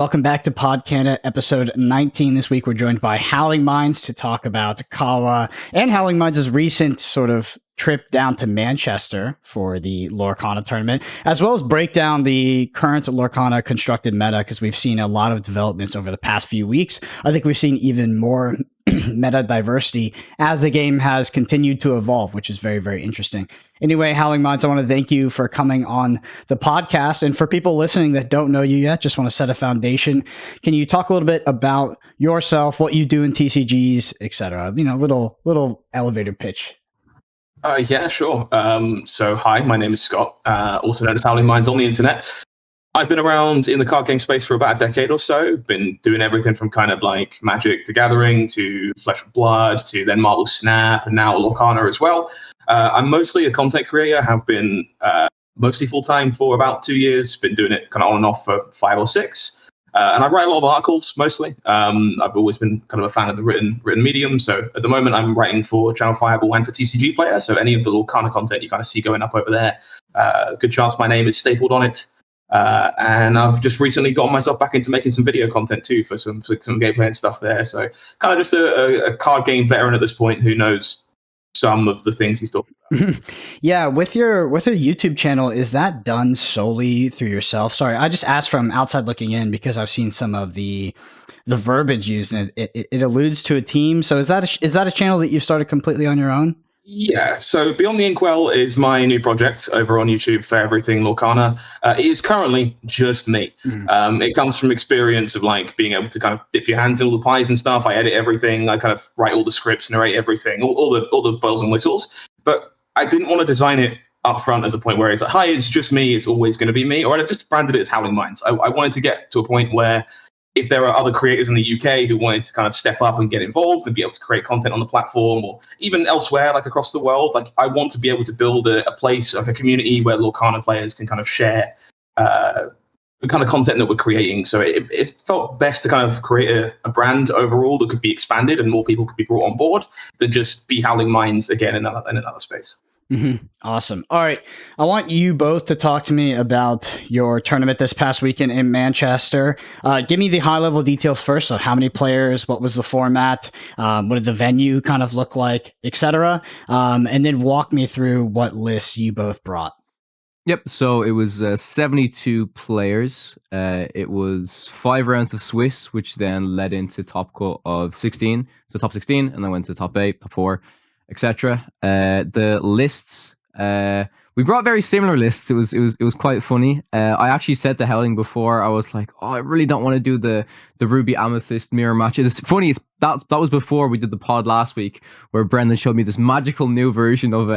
Welcome back to Podcana, episode 19. This week we're joined by HowlingMines to talk about Kawa and HowlingMines' recent sort of trip down to Manchester for the Lorcana tournament, as well as break down the current Lorcana constructed meta, because we've seen a lot of developments over the past few weeks. I think we've seen even more meta diversity as the game has continued to evolve, which is very, very interesting. Anyway, HowlingMines, I want to thank you for coming on the podcast. And for people listening that don't know you yet, just want to set a foundation. Can you talk a little bit about yourself, what you do in TCGs, etc.? You know, little elevator pitch. Yeah, sure. So hi, my name is Scott, also known as HowlingMines on the internet. I've been around in the card game space for about a decade or so. Been doing everything from kind of like Magic the Gathering to Flesh and Blood to then Marvel Snap and now Lorcana as well. I'm mostly a content creator, have been mostly full-time for about 2 years, been doing it kind of on and off for 5 or 6. And I write a lot of articles mostly. I've always been kind of a fan of the written medium. So at the moment I'm writing for Channel Fireball and for TCG Player. So any of the Lorcana content you kind of see going up over there, good chance my name is stapled on it. And I've just recently gotten myself back into making some video content too for some gameplay and stuff there. So kind of just a card game veteran at this point who knows some of the things he's talking about. Yeah, with your YouTube channel, is that done solely through yourself? Sorry, I just asked from outside looking in because I've seen some of the verbiage used, and it alludes to a team. So is that a channel that you've started completely on your own? Yeah, so Beyond the Inkwell is my new project over on YouTube for everything Lorcana. It is currently just me. It comes from experience of like being able to kind of dip your hands in all the pies and stuff. I edit everything. I kind of write all the scripts, narrate everything, all the bells and whistles. But I didn't want to design it up front as a point where it's like, hi, it's just me. It's always going to be me. Or I'd have just branded it as HowlingMines. I wanted to get to a point where if there are other creators in the UK who wanted to kind of step up and get involved and be able to create content on the platform or even elsewhere, like across the world, like I want to be able to build a place, like a community where Lorcana players can kind of share the kind of content that we're creating. So it felt best to kind of create a brand overall that could be expanded and more people could be brought on board than just be HowlingMines again in another space. Mm-hmm. Awesome. All right. I want you both to talk to me about your tournament this past weekend in Manchester. Give me the high level details first. So how many players, what was the format? What did the venue kind of look like, etc. And then walk me through what lists you both brought. Yep. So it was 72 players. It was 5 rounds of Swiss, which then led into top cut of 16. So top 16, and then went to top 8, top 4, etc. The lists, we brought very similar lists. It was quite funny. I actually said to Howling before, I was like, oh, I really don't want to do the Ruby Amethyst mirror match. It's funny. That was before we did the pod last week, where Brendan showed me this magical new version of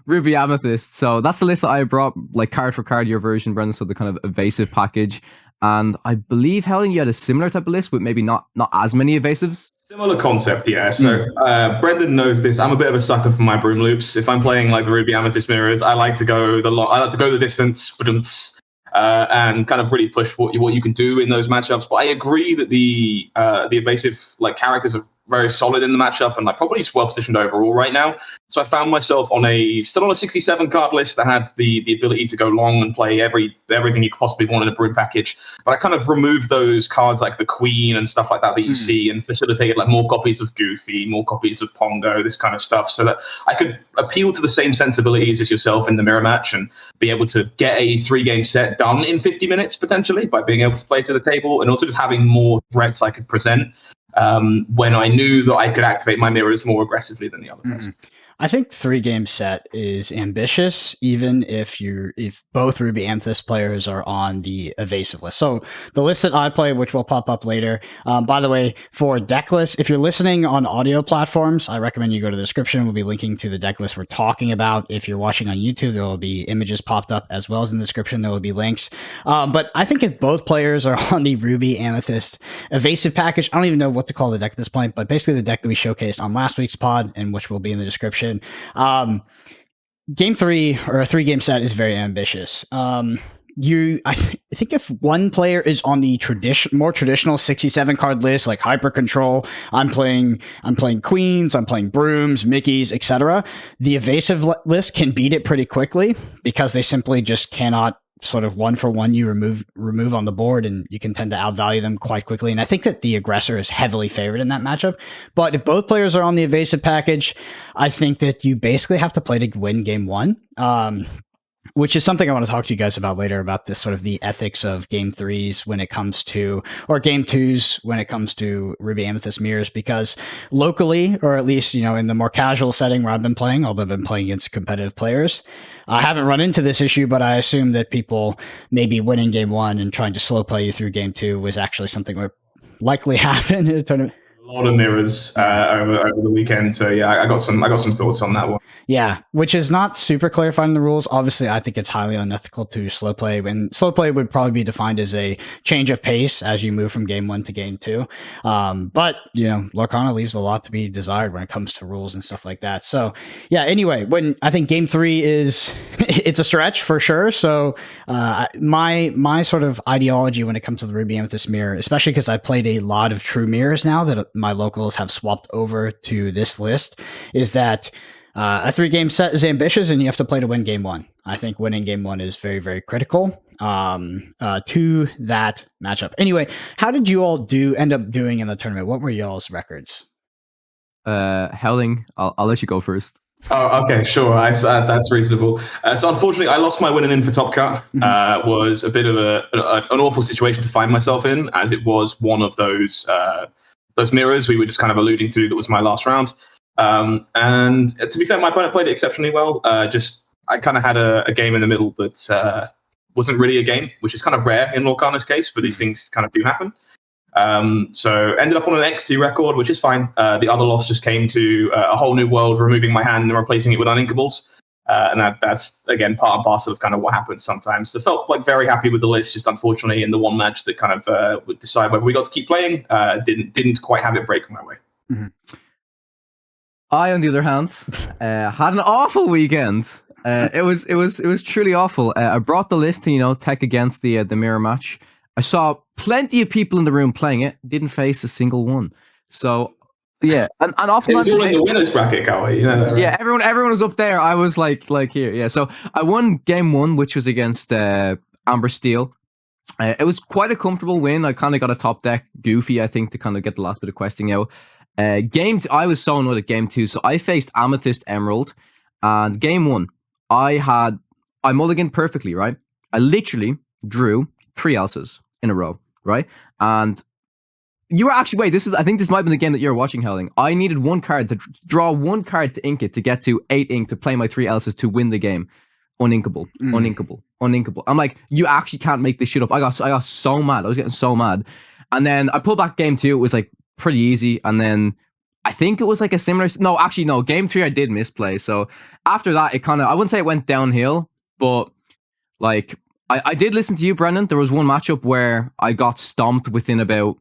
Ruby Amethyst. So that's the list that I brought, like card for card, your version, Brendan. So the kind of evasive package. And I believe, Howling, you had a similar type of list with maybe not as many evasives. Similar concept, yeah. So Brendan knows this. I'm a bit of a sucker for my broom loops. If I'm playing like the Ruby Amethyst mirrors, I like to go the distance, and kind of really push what you can do in those matchups. But I agree that the evasive like characters are very solid in the matchup and like probably just well positioned overall right now. So I found myself still on a 67 card list that had the ability to go long and play everything you could possibly want in a broom package. But I kind of removed those cards like the Queen and stuff like that you see, and facilitated like more copies of Goofy, more copies of Pongo, this kind of stuff, so that I could appeal to the same sensibilities as yourself in the mirror match and be able to get a 3-game set done in 50 minutes potentially by being able to play to the table, and also just having more threats I could present when I knew that I could activate my mirrors more aggressively than the other person. I think 3-game set is ambitious, even if both Ruby Amethyst players are on the evasive list. So the list that I play, which will pop up later, by the way, for deck lists, if you're listening on audio platforms, I recommend you go to the description. We'll be linking to the deck list we're talking about. If you're watching on YouTube, there will be images popped up, as well as in the description, there will be links. But I think if both players are on the Ruby Amethyst evasive package, I don't even know what to call the deck at this point, but basically the deck that we showcased on last week's pod, and which will be in the description. Game 3 or a 3-game set is very ambitious. I think if one player is on the more traditional 67 card list, like Hyper Control, I'm playing Queens, I'm playing Brooms, Mickeys, etc. The evasive list can beat it pretty quickly because they simply just cannot sort of one for one you remove on the board, and you can tend to outvalue them quite quickly. And I think that the aggressor is heavily favored in that matchup. But if both players are on the evasive package, I think that you basically have to play to win game one. Which is something I want to talk to you guys about later, about this sort of the ethics of game threes when it comes to, or game twos when it comes to Ruby Amethyst mirrors, because locally, or at least, in the more casual setting where I've been playing, although I've been playing against competitive players, I haven't run into this issue, but I assume that people maybe winning game one and trying to slow play you through game two was actually something that would likely happen in a tournament. A lot of mirrors over the weekend, so yeah, I got some thoughts on that one. Yeah, which is not super clarified in the rules. Obviously, I think it's highly unethical to slow play, and slow play would probably be defined as a change of pace as you move from game one to game two. But Lorcana leaves a lot to be desired when it comes to rules and stuff like that. So yeah, anyway, when I think game three it's a stretch for sure. So my sort of ideology when it comes to the Ruby Amethyst mirror, especially because I've played a lot of true mirrors now that my locals have swapped over to this list, is that a 3-game set is ambitious, and you have to play to win game one. I think winning game one is very, very critical to that matchup. Anyway, how did you all end up doing in the tournament? What were y'all's records? Howling, I'll let you go first. Oh, okay, sure. That's reasonable. So unfortunately, I lost my winning in for Top Cut. Was a bit of an awful situation to find myself in, as it was one of those mirrors we were just kind of alluding to that was my last round. And to be fair, my opponent played it exceptionally well. I kind of had a game in the middle that wasn't really a game, which is kind of rare in Lorcana's case, but these things kind of do happen. So ended up on an X2 record, which is fine. The other loss just came to a whole new world, removing my hand and replacing it with uninkables. And that's, again, part and parcel of kind of what happens sometimes. So felt like very happy with the list, just unfortunately in the one match that kind of would decide whether we got to keep playing, didn't quite have it break my way. Mm-hmm. I, on the other hand, had an awful weekend. It was truly awful. I brought the list to tech against the mirror match. I saw plenty of people in the room playing it. Didn't face a single one. So yeah, and often it was all in the winners bracket, Kawa. Right? Yeah, everyone was up there. I was like here. Yeah, so I won game one, which was against Amethyst Steel. It was quite a comfortable win. I kind of got a top deck goofy, I think, to kind of get the last bit of questing out. I was so annoyed at game two, so I faced Amethyst Emerald, and game one, I mulliganed perfectly, right? I literally drew 3 Elsa's in a row, right? And you were actually, I think this might have been the game that you were watching, Howling. I needed one card to draw one card to ink it to get to 8 ink to play my 3 Elsa's to win the game. Uninkable. I'm like, you actually can't make this shit up. I got so mad. I was getting so mad. And then I pulled back game 2. It was like pretty easy. And then I think it was like a similar... No, game 3 I did misplay. So after that, it kind of... I wouldn't say it went downhill, but like... I did listen to you, Brendan. There was one matchup where I got stomped within about,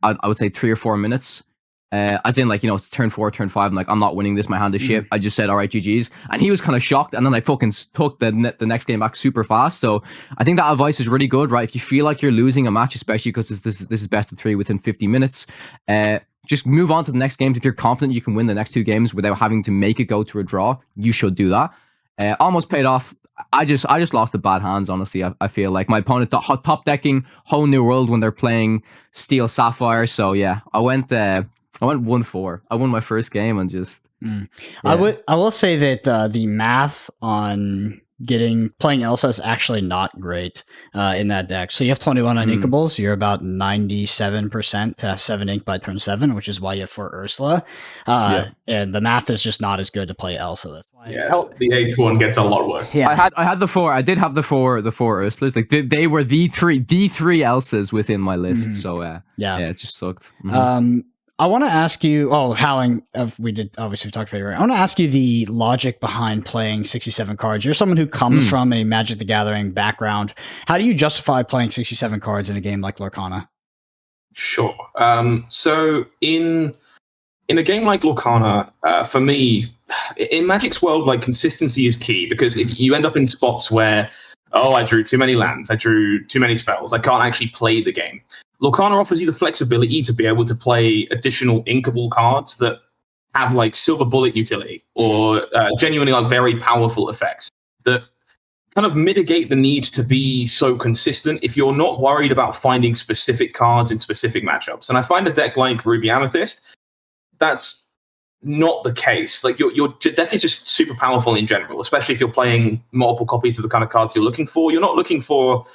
I would say 3 or 4 minutes. As in, like, it's turn 4, turn 5. I'm like, I'm not winning this. My hand is shit. I just said, all right, GG's. And he was kind of shocked. And then I fucking took the next game back super fast. So I think that advice is really good, right? If you feel like you're losing a match, especially because this is best of 3 within 50 minutes, just move on to the next games. If you're confident you can win the next 2 games without having to make it go to a draw, you should do that. Almost paid off. I just lost the bad hands, honestly. I feel like my opponent top decking whole new world when they're playing Steel Sapphire. So yeah, I went 1-4. I won my first game and just. Yeah. I will say that the math on playing Elsa is actually not great in that deck. So you have 21 uninkables. You're about 97% to have 7 ink by turn 7, which is why you have 4 Ursula. And the math is just not as good to play Elsa. That's why. Yeah, the 8th one gets a lot worse. Yeah. I had the 4. I did have the 4 Ursulas. Like they were the three Elsas within my list. So it just sucked. I want to ask you, Howling, we talked about it, right? I want to ask you the logic behind playing 67 cards. You're someone who comes from a Magic the Gathering background. How do you justify playing 67 cards in a game like Lorcana? Sure. So in a game like Lorcana, for me, in Magic's world, like, consistency is key, because if you end up in spots where, I drew too many lands, I drew too many spells, I can't actually play the game. Lorcana offers you the flexibility to be able to play additional inkable cards that have like silver bullet utility or genuinely like very powerful effects that kind of mitigate the need to be so consistent if you're not worried about finding specific cards in specific matchups. And I find a deck like Ruby Amethyst, that's not the case. Like your deck is just super powerful in general, especially if you're playing multiple copies of the kind of cards you're looking for. You're not looking for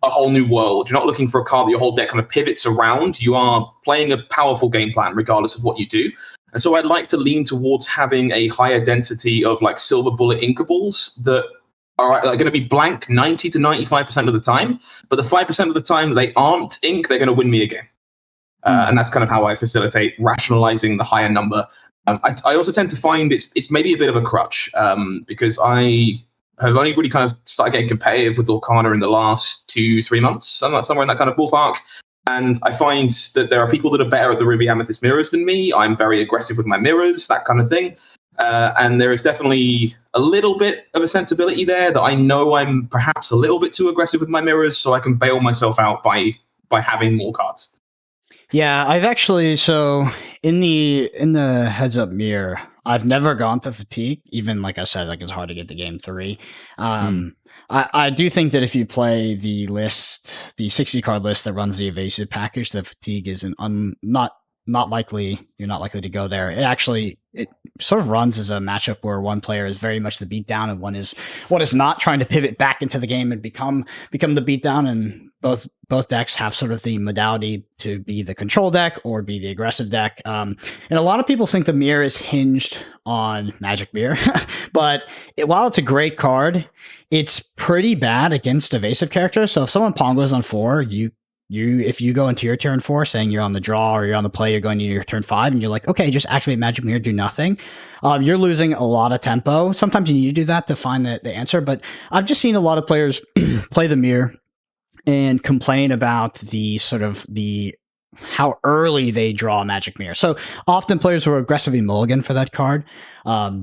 a whole new world. You're not looking for a card that your whole deck kind of pivots around. You are playing a powerful game plan regardless of what you do. And so I'd like to lean towards having a higher density of like silver bullet inkables that are going to be blank 90 to 95% of the time. But the 5% of the time that they aren't ink, they're going to win me a game. And that's kind of how I facilitate rationalizing the higher number. I also tend to find it's maybe a bit of a crutch because I have only really kind of started getting competitive with Lorcana in the last 2-3 months, somewhere in that kind of ballpark. And I find that there are people that are better at the Ruby Amethyst mirrors than me. I'm very aggressive with my mirrors, that kind of thing. And there is definitely a little bit of a sensibility there that I know I'm perhaps a little bit too aggressive with my mirrors, so I can bail myself out by having more cards. Yeah, I've actually, so in the heads up mirror, I've never gone to fatigue. Even like I said, like it's hard to get to game 3. I do think that if you play the list, the 60 card list that runs the evasive package, the fatigue is not likely. You're not likely to go there. It sort of runs as a matchup where one player is very much the beatdown and one is not, trying to pivot back into the game and become the beatdown. And both decks have sort of the modality to be the control deck or be the aggressive deck. And a lot of people think the mirror is hinged on Magic Mirror, but while it's a great card, it's pretty bad against evasive characters. So if someone pongos on 4, if you go into your turn 4 saying you're on the draw or you're on the play, you're going to your turn 5 and you're like, okay, just activate Magic Mirror, do nothing. You're losing a lot of tempo. Sometimes you need to do that to find the answer, but I've just seen a lot of players play the mirror and complain about how early they draw a Magic Mirror. So often players will aggressively mulligan for that card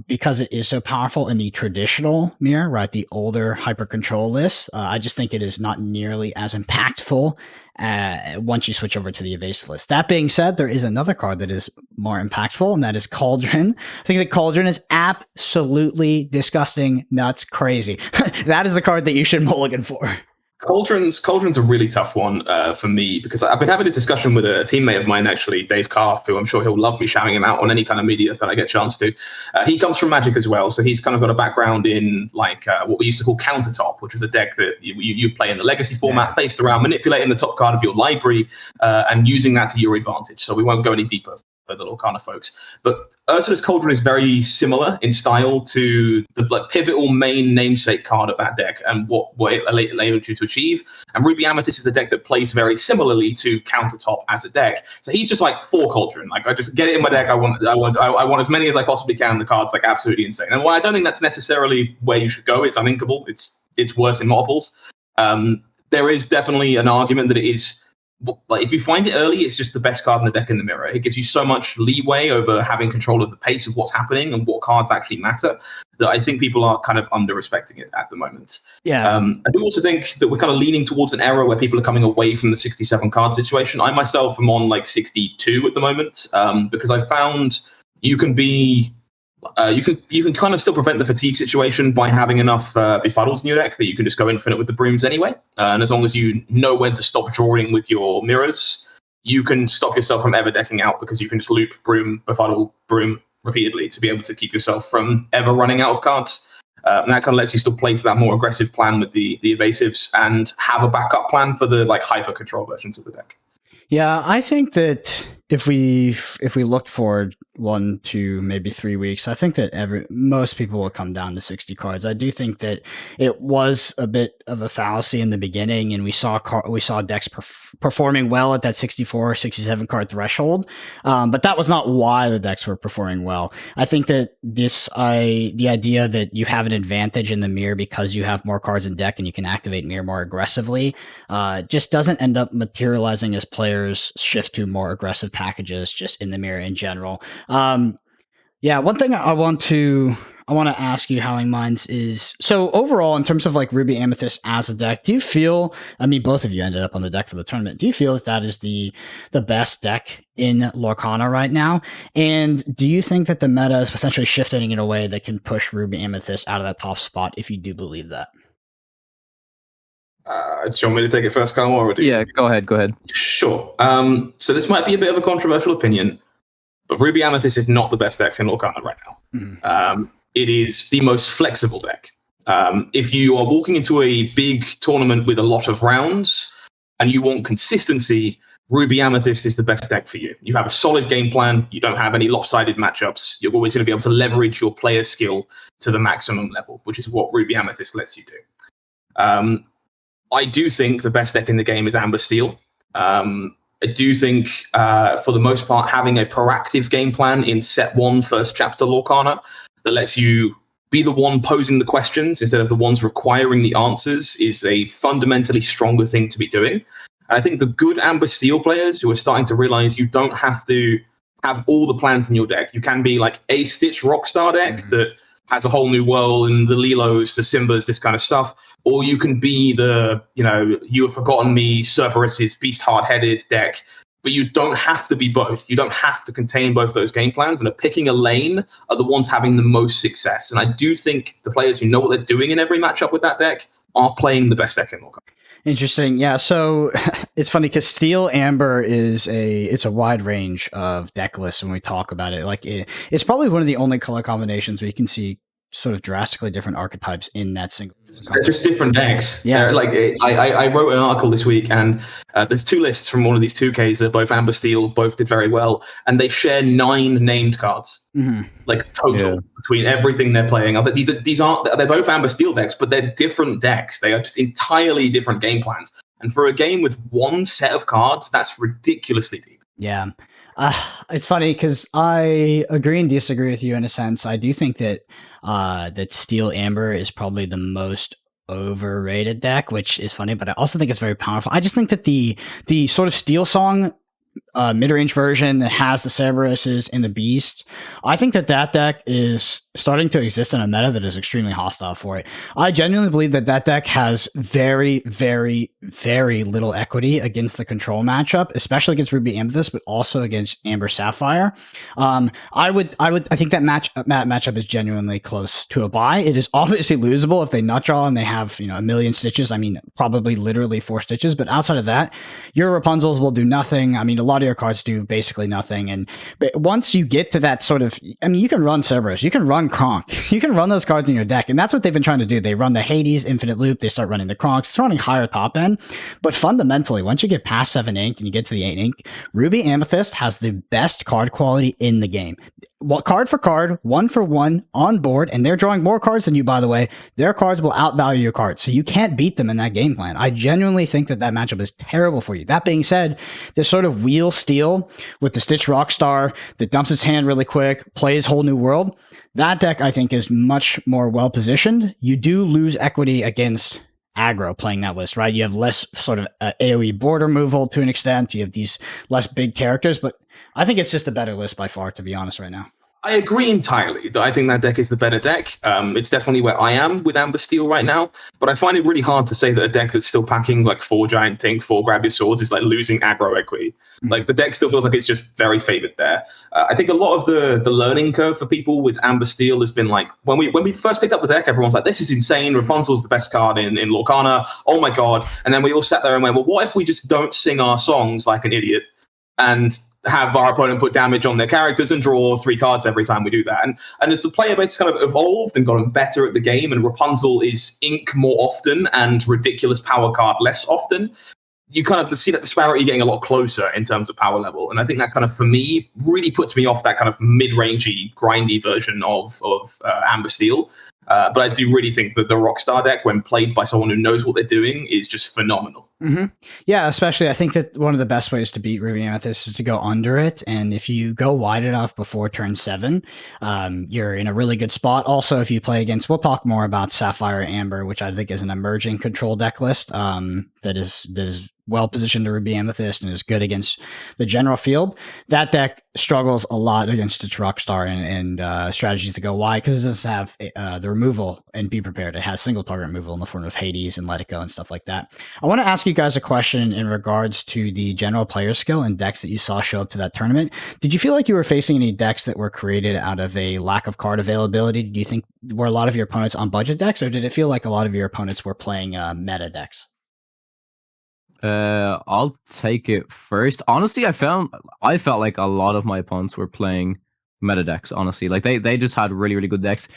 because it is so powerful in the traditional mirror, right? The older hyper control list. I just think it is not nearly as impactful once you switch over to the evasive list. That being said, there is another card that is more impactful, and that is Cauldron. I think that Cauldron is absolutely disgusting, nuts, crazy. That is the card that you should mulligan for. Cauldron's a really tough one for me because I've been having a discussion with a teammate of mine, actually, Dave Carf, who I'm sure he'll love me shouting him out on any kind of media that I get a chance to. He comes from Magic as well, so he's kind of got a background in like what we used to call Countertop, which was a deck that you play in the Legacy format based around manipulating the top card of your library and using that to your advantage. So we won't go any deeper for the Lorcana folks. But Ursula's Cauldron is very similar in style to the like pivotal main namesake card of that deck and what it enabled you to achieve. And Ruby Amethyst is a deck that plays very similarly to Countertop as a deck. So he's just like 4 Cauldron. Like I just get it in my deck. I want as many as I possibly can. The card's like absolutely insane. And while I don't think that's necessarily where you should go, it's uninkable. It's worse in multiples. There is definitely an argument that it is. Like if you find it early, it's just the best card in the deck in the mirror. It gives you so much leeway over having control of the pace of what's happening and what cards actually matter that I think people are kind of under-respecting it at the moment. Yeah. I do also think that we're kind of leaning towards an era where people are coming away from the 67 card situation. I myself am on like 62 at the moment because I found you can be... you can kind of still prevent the fatigue situation by having enough befuddles in your deck that you can just go infinite with the brooms anyway. And as long as you know when to stop drawing with your mirrors, you can stop yourself from ever decking out because you can just loop broom, befuddle, broom repeatedly to be able to keep yourself from ever running out of cards. And that kind of lets you still play to that more aggressive plan with the evasives and have a backup plan for the like hyper control versions of the deck. Yeah, I think that if we looked forward 1 to maybe 3 weeks, I think that most people will come down to 60 cards. I do think that it was a bit of a fallacy in the beginning, and we saw decks performing well at that 64 or 67 card threshold, but that was not why the decks were performing well. I think that the idea that you have an advantage in the mirror because you have more cards in deck and you can activate mirror more aggressively just doesn't end up materializing as players shift to more aggressive packages just in the mirror in general. One thing I want to ask you, HowlingMines, is so overall in terms of like Ruby Amethyst as a deck, do you feel, I mean, both of you ended up on the deck for the tournament, do you feel that is the best deck in Lorcana right now? And do you think that the meta is potentially shifting in a way that can push Ruby Amethyst out of that top spot if you do believe that? Do you want me to take it first, Kawa, or do you? Yeah, go ahead. Sure. So this might be a bit of a controversial opinion, but Ruby Amethyst is not the best deck in Lorcana right now. It is the most flexible deck. If you are walking into a big tournament with a lot of rounds and you want consistency, Ruby Amethyst is the best deck for you. You have a solid game plan. You don't have any lopsided matchups. You're always going to be able to leverage your player skill to the maximum level, which is what Ruby Amethyst lets you do. I do think the best deck in the game is Amber Steel. I do think, for the most part, having a proactive game plan in set 1, first chapter Lorcana, that lets you be the one posing the questions instead of the ones requiring the answers is a fundamentally stronger thing to be doing. And I think the good Amber Steel players who are starting to realize you don't have to have all the plans in your deck. You can be like a Stitch Rockstar deck that has a whole new world and the Lilos, the Simbas, this kind of stuff. Or you can be the, You Have Forgotten Me, Cerberus's Beast Hard-Headed deck. But you don't have to be both. You don't have to contain both those game plans. And picking a lane are the ones having the most success. And I do think the players who know what they're doing in every matchup with that deck are playing the best deck in Lorcana. Interesting. Yeah. So it's funny because Steel Amber it's a wide range of deck lists when we talk about it. Like it's probably one of the only color combinations where you can see sort of drastically different archetypes in that single. They're just different decks. Yeah. I wrote an article this week, and there's 2 lists from one of these 2Ks. They're both Amber Steel, both did very well, and they share 9 named cards, like total between everything they're playing. I was like, they're both Amber Steel decks, but they're different decks. They are just entirely different game plans. And for a game with 1 set of cards, that's ridiculously deep. Yeah. It's funny because I agree and disagree with you in a sense. I do think that that Steel Amber is probably the most overrated deck, which is funny, but I also think it's very powerful. I just think that the sort of Steel Song mid-range version that has the Cerberuses and the Beast, I think that deck is starting to exist in a meta that is extremely hostile for it. I genuinely believe that deck has very, very, very little equity against the control matchup, especially against Ruby Amethyst, but also against Amber Sapphire. I think that matchup is genuinely close to a buy. It is obviously losable if they nut draw and they have a million stitches. I mean, probably literally 4 stitches, but outside of that, your Rapunzels will do nothing. I mean, a lot of your cards do basically nothing. But once you get to that sort of, you can run Cerberus, you can run Kronk, you can run those cards in your deck. And that's what they've been trying to do. They run the Hades Infinite Loop. They start running the Kronks. It's running higher top end. But fundamentally, once you get past 7 ink and you get to the 8 ink, Ruby Amethyst has the best card quality in the game. Card for card, 1 for 1 on board, and they're drawing more cards than you, by the way. Their cards will outvalue your cards, so you can't beat them in that game plan. I genuinely think that matchup is terrible for you. That being said, this sort of wheel steal with the Stitch Rockstar that dumps its hand really quick, plays Whole New World, that deck I think is much more well-positioned. You do lose equity against aggro playing that list, right? You have less sort of AoE board removal to an extent. You have these less big characters, but I think it's just a better list by far, to be honest, right now. I agree entirely that I think that deck is the better deck. It's definitely where I am with Amber Steel right now, but I find it really hard to say that a deck that's still packing like 4 Giant Tink, 4 Grab Your Swords is like losing aggro equity. Like the deck still feels like it's just very favored there. I think a lot of the learning curve for people with Amber Steel has been like, when we first picked up the deck, everyone's like, this is insane, Rapunzel's the best card in Lorcana, oh my god. And then we all sat there and went, well, what if we just don't sing our songs like an idiot and have our opponent put damage on their characters and draw 3 cards every time we do that? And as the player base kind of evolved and gotten better at the game, and Rapunzel is ink more often and ridiculous power card less often, you kind of see that disparity getting a lot closer in terms of power level. And I think that kind of, for me, really puts me off that kind of mid-rangey, grindy version of Amber Steel. But I do really think that the Rockstar deck, when played by someone who knows what they're doing, is just phenomenal. Mm-hmm. Yeah, especially I think that one of the best ways to beat Ruby Amethyst is to go under it. And if you go wide enough before turn 7, you're in a really good spot. Also, if you play against, we'll talk more about Sapphire Amber, which I think is an emerging control deck list that is well positioned to Ruby Amethyst and is good against the general field. That deck struggles a lot against its Rockstar and strategies to go wide because it doesn't have the removal and be prepared. It has single target removal in the form of Hades and Let It Go and stuff like that. I want to ask you guys a question in regards to the general player skill and decks that you saw show up to that tournament. Did you feel like you were facing any decks that were created out of a lack of card availability? Do you think were a lot of your opponents on budget decks, or did it feel like a lot of your opponents were playing meta decks? I'll take it first. Honestly, I felt like a lot of my opponents were playing meta decks. Honestly, like they just had really really good decks.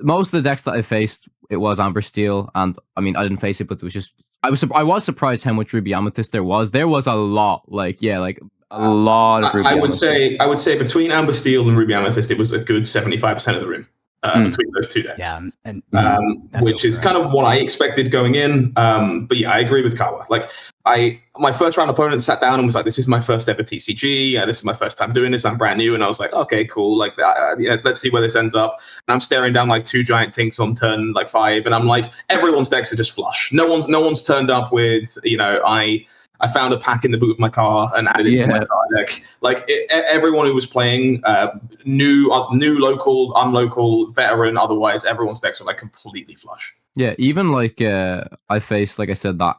Most of the decks that I faced, it was Amber Steel, and I mean I didn't face it, but it was just I was surprised how much Ruby Amethyst there was. There was a lot, like a lot of Ruby Amethyst. I would say between Amber Steel and Ruby Amethyst, it was a good 75% of the room. Between those two decks. Yeah, and which is kind of what I expected going in. But yeah, I agree with Kawa. Like my first round opponent sat down and was like, "This is my first ever TCG. This is my first time doing this. I'm brand new." And I was like, "Okay, cool. Like, yeah, let's see where this ends up." And I'm staring down like 2 giant tinks on turn like 5, and I'm like, everyone's decks are just flush. No one's turned up with I found a pack in the boot of my car and added it to my starter deck. Like everyone who was playing, new, local, unlocal, veteran, otherwise, everyone's decks were like completely flush. Yeah, even like I faced, like I said, that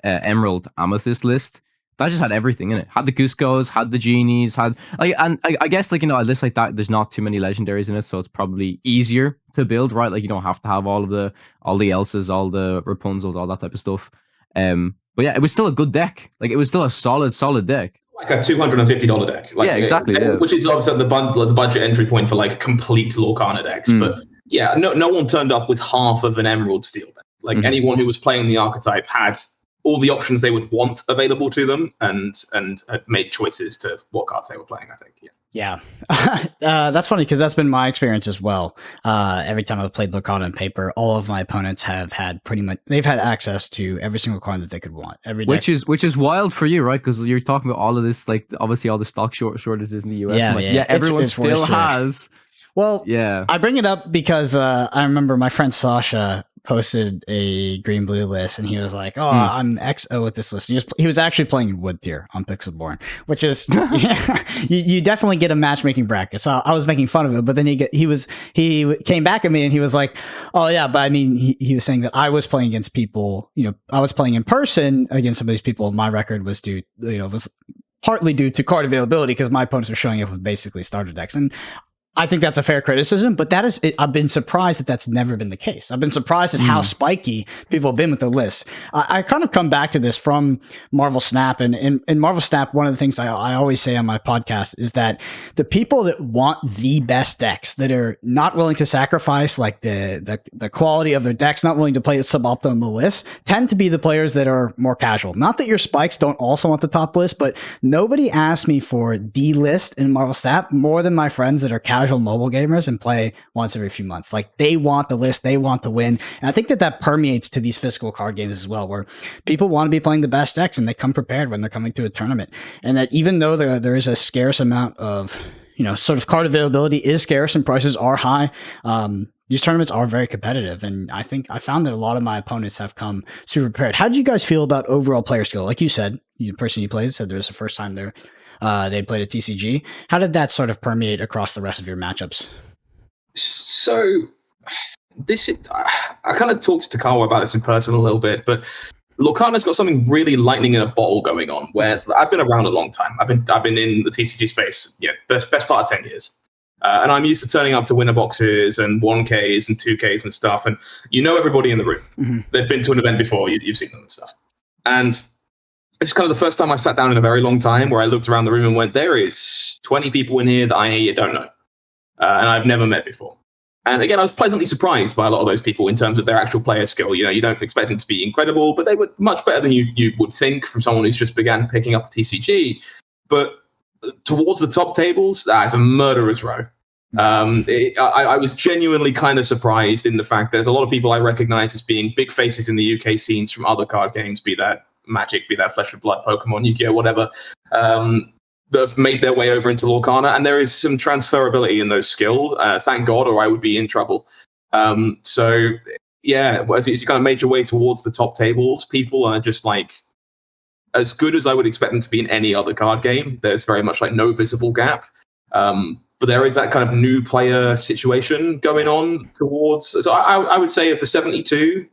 Emerald Amethyst list. That just had everything in it. Had the Cuscos, had the Genies, and I guess like a list like that, there's not too many legendaries in it, so it's probably easier to build, right? Like you don't have to have all the Elses, all the Rapunzels, all that type of stuff. But yeah, it was still a good deck. Like it was still a solid deck. Like a $250 deck. Like, yeah, exactly. Which is obviously the budget entry point for like complete Lorcana decks. But yeah, no one turned up with half of an Emerald Steel deck. Like anyone who was playing the archetype had all the options they would want available to them, and made choices to what cards they were playing. I think. Yeah, that's funny because that's been my experience as well. Every time I've played Lorcana on paper, all of my opponents have had they've had access to every single card that they could want. Every deck. Which is wild for you, right? Because you're talking about all of this, like obviously all the stock shortages in the US. Yeah, everyone still has. Well, yeah, I bring it up because I remember my friend Sasha posted a green blue list and he was like, "Oh, I'm XO with this list." He was actually playing Wood Tier on Pixelborn, which is you definitely get a matchmaking bracket. So I was making fun of it, but then he came back at me and he was like, "Oh yeah, but I mean," he was saying that I was playing against people. I was playing in person against some of these people. My record was was partly due to card availability because my opponents were showing up with basically starter decks. And I think that's a fair criticism, but that is, I've been surprised that that's never been the case. I've been surprised at how spiky people have been with the list. I kind of come back to this from Marvel Snap, and in Marvel Snap, one of the things I always say on my podcast is that the people that want the best decks, that are not willing to sacrifice like the quality of their decks, not willing to play a suboptimal list, tend to be the players that are more casual. Not that your spikes don't also want the top list, but nobody asks me for the list in Marvel Snap more than my friends that are casual mobile gamers and play once every few months. Like they want the list, they want to win. And I think that permeates to these physical card games as well, where people want to be playing the best decks and they come prepared when they're coming to a tournament. And that even though there is a scarce amount of, sort of card availability is scarce and prices are high, these tournaments are very competitive. And I think I found that a lot of my opponents have come super prepared. How did you guys feel about overall player skill? Like you said, the person you played said there was the first time they played a TCG. How did that sort of permeate across the rest of your matchups? So I kind of talked to Kawa about this in person a little bit, but Lorcana's got something really lightning in a bottle going on, where I've been around a long time. I've been in the TCG space, best part of 10 years. And I'm used to turning up to winner boxes and 1Ks and 2Ks and stuff. And everybody in the room. Mm-hmm. They've been to an event before. You've seen them and stuff. And it's kind of the first time I sat down in a very long time where I looked around the room and went, there is 20 people in here that I don't know. And I've never met before. And again, I was pleasantly surprised by a lot of those people in terms of their actual player skill. You don't expect them to be incredible, but they were much better than you would think from someone who's just began picking up a TCG. But towards the top tables, that's a murderer's row. I was genuinely kind of surprised in the fact there's a lot of people I recognize as being big faces in the UK scenes from other card games, be that Magic, be that Flesh and Blood, Pokemon, Yu-Gi-Oh, whatever, that have made their way over into Lorcana, and there is some transferability in those skills. Thank God, or I would be in trouble. So yeah, as you kind of made your way towards the top tables, people are just like as good as I would expect them to be in any other card game. There's very much like no visible gap. But there is that kind of new player situation going on towards. So I would say of the 72,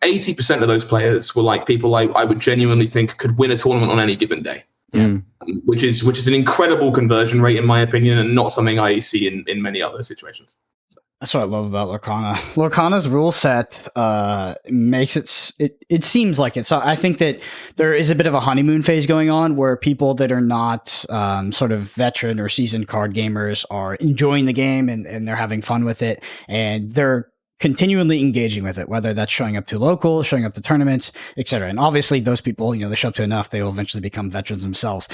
80% of those players were like people I would genuinely think could win a tournament on any given day. Which is an incredible conversion rate in my opinion, and not something I see in many other situations. That's what I love about Lorcana. Lorcana's rule set makes it seems like it. So I think that there is a bit of a honeymoon phase going on where people that are not sort of veteran or seasoned card gamers are enjoying the game and they're having fun with it, and they're continually engaging with it, whether that's showing up to locals, showing up to tournaments, etc. And obviously those people, they show up to enough, they will eventually become veterans themselves.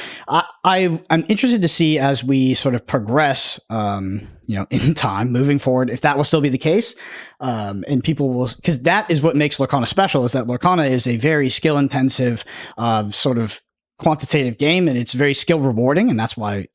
I'm interested to see as we sort of progress, in time moving forward, if that will still be the case. And people will, because that is what makes Lorcana special, is that Lorcana is a very skill intensive, sort of quantitative game, and it's very skill rewarding, and that's why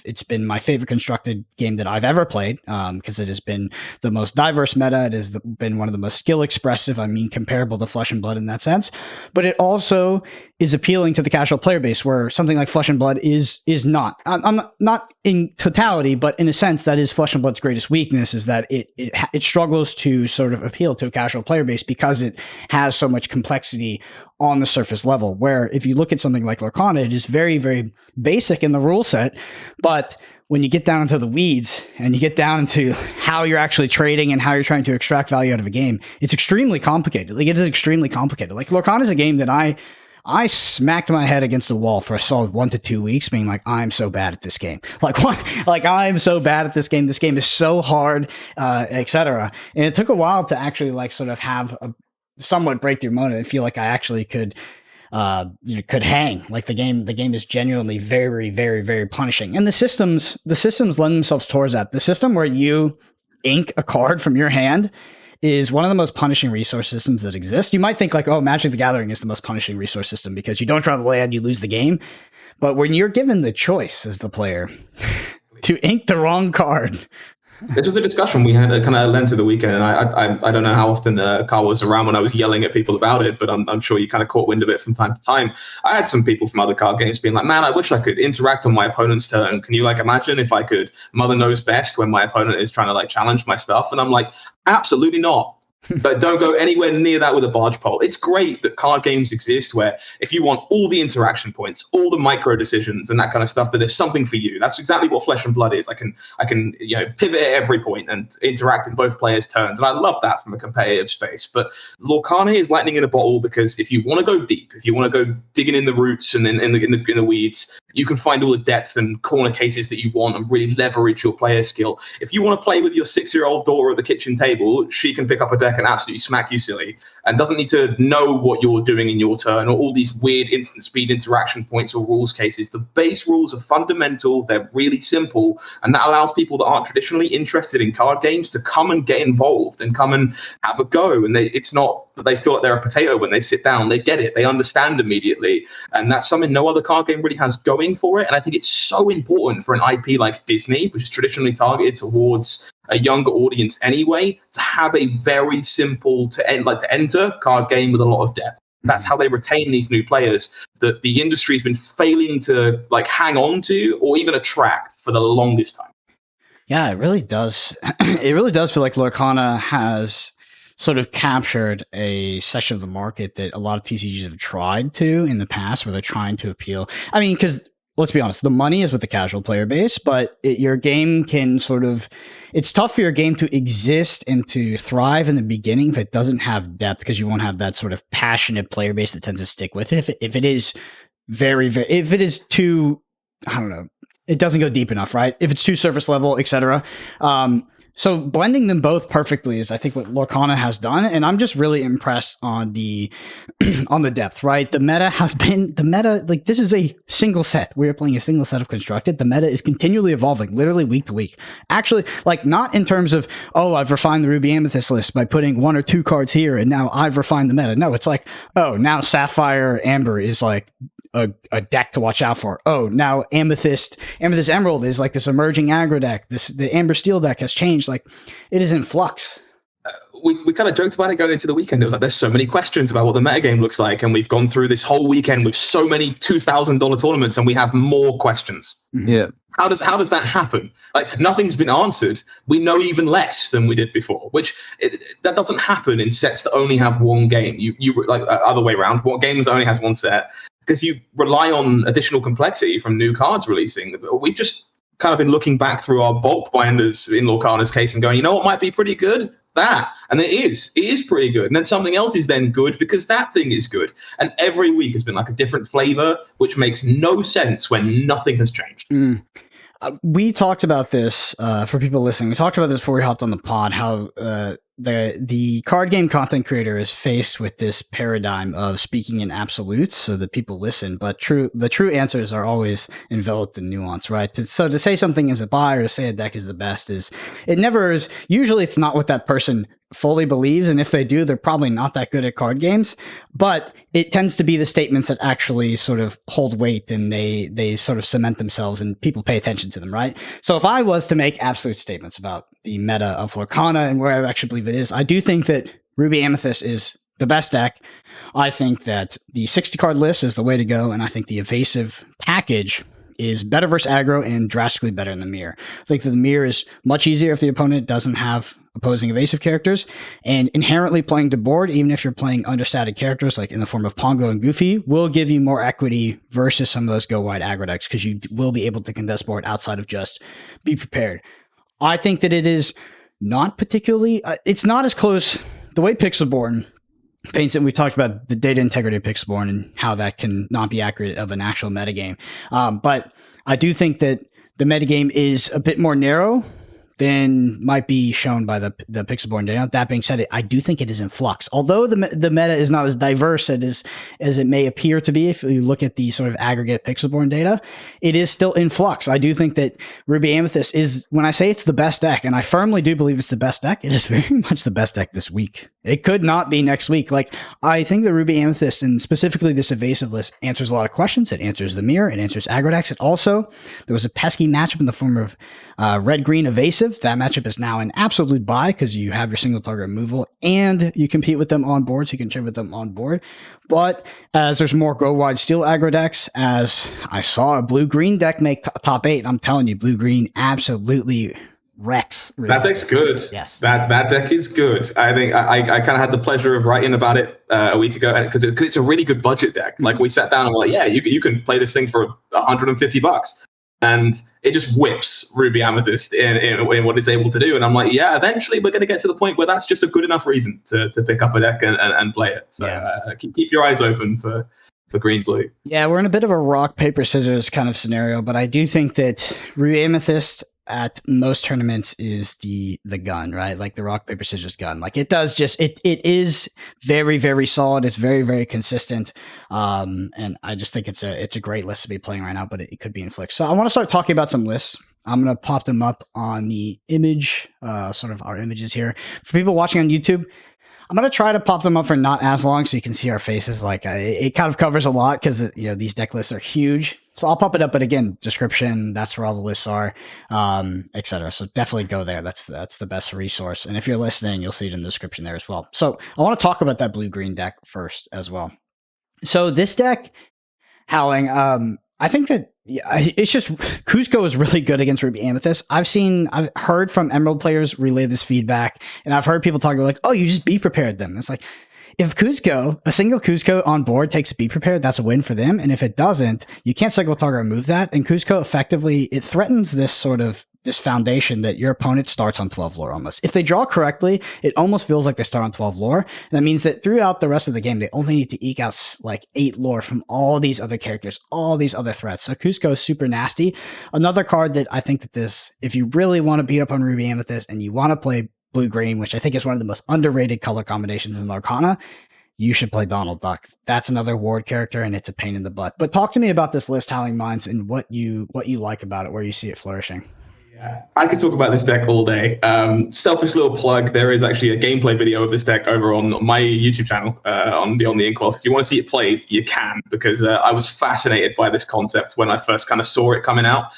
it's been my favorite constructed game that I've ever played, because it has been the most diverse meta. It has been one of the most skill expressive. I mean, comparable to Flesh and Blood in that sense, but it also is appealing to the casual player base, where something like Flesh and Blood is not. I'm not in totality, but in a sense, that is Flesh and Blood's greatest weakness, is that it struggles to sort of appeal to a casual player base because it has so much complexity on the surface level. Where if you look at something like Lorcana, it is very, very basic in the rule set, but when you get down into the weeds and you get down into how you're actually trading and how you're trying to extract value out of a game, it's extremely complicated. Like, it is extremely complicated. Like, Lorcana is a game that I smacked my head against the wall for a solid 1 to 2 weeks, being like, I'm so bad at this game. Like, what? Like, I'm so bad at this game. This game is so hard, etc. And it took a while to actually like sort of have a somewhat breakthrough moment and feel like I actually could hang. Like, the game is genuinely very, very, very punishing. And the systems lend themselves towards that. The system where you ink a card from your hand is one of the most punishing resource systems that exist. You might think like, oh, Magic the Gathering is the most punishing resource system because you don't draw the land, you lose the game. But when you're given the choice as the player to ink the wrong card. This was a discussion we had kind of lent to the weekend, and I don't know how often Kawa was around when I was yelling at people about it, but I'm sure you kind of caught wind of it from time to time. I had some people from other card games being like, man, I wish I could interact on my opponent's turn. Can you like imagine if I could Mother Knows Best when my opponent is trying to like challenge my stuff? And I'm like, absolutely not. But don't go anywhere near that with a barge pole. It's great that card games exist where if you want all the interaction points, all the micro decisions and that kind of stuff, that there's something for you. That's exactly what Flesh and Blood is. I can pivot at every point and interact in both players' turns. And I love that from a competitive space. But Lorcana is lightning in a bottle because if you want to go deep, if you want to go digging in the roots and in the weeds, you can find all the depth and corner cases that you want and really leverage your player skill. If you want to play with your 6-year-old daughter at the kitchen table, she can pick up a deck and absolutely smack you silly and doesn't need to know what you're doing in your turn or all these weird instant speed interaction points or rules cases. The base rules are fundamental. They're really simple. And that allows people that aren't traditionally interested in card games to come and get involved and come and have a go. And it's not that they feel like they're a potato when they sit down. They get it. They understand immediately. And that's something no other card game really has going for it. And I think it's so important for an IP like Disney, which is traditionally targeted towards a younger audience anyway, to have a very simple to enter card game with a lot of depth. That's how they retain these new players that the industry has been failing to like hang on to or even attract for the longest time. Yeah, it really does. It really does feel like Lorcana has sort of captured a section of the market that a lot of TCGs have tried to in the past, where they're trying to appeal. I mean, because let's be honest, the money is with the casual player base, but your game can sort of, it's tough for your game to exist and to thrive in the beginning if it doesn't have depth, because you won't have that sort of passionate player base that tends to stick with it. If it is very, very, if it is too, I don't know, it doesn't go deep enough, right? If it's too surface level, etc. So blending them both perfectly is, I think, what Lorcana has done, and I'm just really impressed on the on the depth. Right, the meta has been like, this is a single set. We're playing a single set of constructed. The meta is continually evolving, literally week to week. Actually, like, not in terms of, oh, I've refined the Ruby Amethyst list by putting 1 or 2 cards here, and now I've refined the meta. No, it's like, oh, now Sapphire Amber is like a deck to watch out for. Oh, now Amethyst Emerald is like this emerging aggro deck. The Amber Steel deck has changed. Like, it is in flux. We kind of joked about it going into the weekend. It was like, there's so many questions about what the metagame looks like, and we've gone through this whole weekend with so many $2,000 tournaments, and we have more questions. Yeah. How does that happen? Like, nothing's been answered. We know even less than we did before, that doesn't happen in sets that only have one game. You like other way around. What games only has one set? Because you rely on additional complexity from new cards releasing. We've just kind of been looking back through our bulk binders in Lorcana's case and going, you know what might be pretty good? That. And it is pretty good. And then something else is then good because that thing is good. And every week has been like a different flavor, which makes no sense when nothing has changed. We talked about this for people listening. We talked about this before we hopped on the pod, how the card game content creator is faced with this paradigm of speaking in absolutes so that people listen, but the true answers are always enveloped in nuance, right? So to say something is a buy or to say a deck is the best usually it's not what that person fully believes, and if they do, they're probably not that good at card games, but it tends to be the statements that actually sort of hold weight and they sort of cement themselves and people pay attention to them, right? So if I was to make absolute statements about the meta of Lorcana and where I actually believe it is, I do think that Ruby Amethyst is the best deck. I think that the 60 card list is the way to go, and I think the evasive package is better versus aggro and drastically better than the mirror. I think that the mirror is much easier if the opponent doesn't have opposing evasive characters, and inherently playing to board, even if you're playing understated characters like in the form of Pongo and Goofy, will give you more equity versus some of those go wide aggro decks because you will be able to contest board outside of just be prepared. I think that it is not particularly, it's not as close, the way Pixelborn paints it. We talked about the data integrity of Pixelborn and how that can not be accurate of an actual metagame. But I do think that the metagame is a bit more narrow than might be shown by the Pixelborn data. That being said, I do think it is in flux. Although the meta is not as diverse as it may appear to be if you look at the sort of aggregate Pixelborn data, it is still in flux. I do think that Ruby Amethyst is, when I say it's the best deck, and I firmly do believe it's the best deck, it is very much the best deck this week. It could not be next week. Like, I think the Ruby Amethyst, and specifically this evasive list, answers a lot of questions. It answers the mirror. It answers aggro decks. It also, there was a pesky matchup in the form of red-green evasive. That matchup is now an absolute buy because you have your single target removal and you compete with them on board, so you can trade with them on board. But as there's more go wide steel aggro decks, as I saw a blue-green deck make top 8, I'm telling you, blue-green absolutely wrecks. That deck's good. Yes. That deck is good. I think I kind of had the pleasure of writing about it a week ago because it's a really good budget deck. Like, we sat down and we're like, yeah, you can play this thing for $150. And it just whips Ruby Amethyst in what it's able to do. And I'm like, yeah, eventually we're going to get to the point where that's just a good enough reason to pick up a deck and play it. So keep your eyes open for green-blue. Yeah, we're in a bit of a rock, paper, scissors kind of scenario, but I do think that Ruby Amethyst at most tournaments is the gun, right? Like the rock, paper, scissors gun. Like it does just, it is very, very solid. It's very, very consistent. And I just think it's a great list to be playing right now, but it could be in Flix. So I want to start talking about some lists. I'm going to pop them up on the image, sort of our images here. For people watching on YouTube, I'm going to try to pop them up for not as long so you can see our faces. Like it kind of covers a lot because, these deck lists are huge. So I'll pop it up, but again, description, that's where all the lists are, etc. So definitely go there. That's the best resource. And if you're listening, you'll see it in the description there as well. So I want to talk about that blue-green deck first as well. So this deck, Howling, I think that it's just Kuzco is really good against Ruby Amethyst. I've heard from Emerald players relay this feedback, and I've heard people talk about like, oh, you just be prepared them. It's like, if Kuzco, a single Kuzco on board takes Be Prepared, that's a win for them. And if it doesn't, you can't single target remove that. And Kuzco effectively, it threatens this foundation that your opponent starts on 12 lore almost. If they draw correctly, it almost feels like they start on 12 lore. And that means that throughout the rest of the game, they only need to eke out like 8 lore from all these other characters, all these other threats. So Kuzco is super nasty. Another card that I think that if you really want to beat up on Ruby Amethyst and you want to play blue-green, which I think is one of the most underrated color combinations in Lorcana, you should play Donald Duck. That's another ward character, and it's a pain in the butt. But talk to me about this list, HowlingMines, and what you like about it, where you see it flourishing. Yeah, I could talk about this deck all day. Selfish little plug, there is actually a gameplay video of this deck over on my YouTube channel, on the Inkwell. If you want to see it played, you can, because I was fascinated by this concept when I first kind of saw it coming out.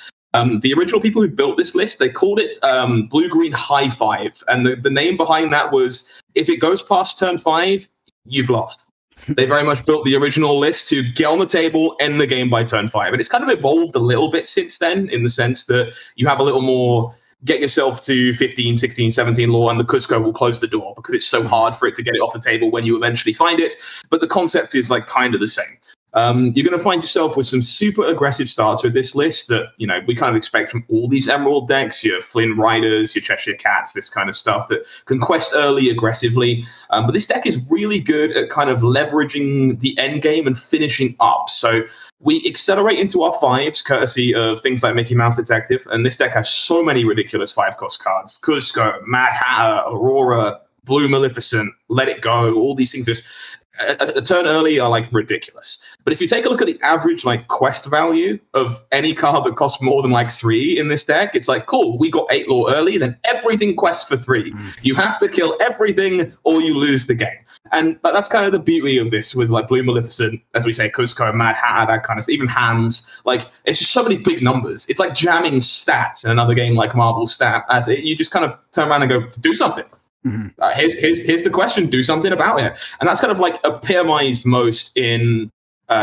The original people who built this list, they called it Blue-Green High Five. And the name behind that was, if it goes past turn 5, you've lost. They very much built the original list to get on the table, end the game by turn 5. And it's kind of evolved a little bit since then, in the sense that you have a little more, get yourself to 15, 16, 17 lore, and the Kuzco will close the door because it's so hard for it to get it off the table when you eventually find it. But the concept is like kind of the same. you're going to find yourself with some super aggressive starts with this list that, we kind of expect from all these Emerald decks, your Flynn Riders, your Cheshire Cats, this kind of stuff that can quest early aggressively. But this deck is really good at kind of leveraging the end game and finishing up. So we accelerate into our 5s, courtesy of things like Mickey Mouse Detective, and this deck has so many ridiculous 5-cost cards. Cusco, Mad Hatter, Aurora, Blue Maleficent, Let It Go, all these things just a turn early are like ridiculous. But if you take a look at the average like quest value of any card that costs more than like 3 in this deck, it's like, cool, we got 8 lore early, then everything quests for 3. You have to kill everything or you lose the game. And that's kind of the beauty of this with like Blue Maleficent, as we say, Cusco, Mad Hatter, that kind of stuff, even Hands. Like, it's just so many big numbers. It's like jamming stats in another game like Marvel Stat. You just kind of turn around and go, do something. Here's the question, do something about it. And that's kind of like epitomized most in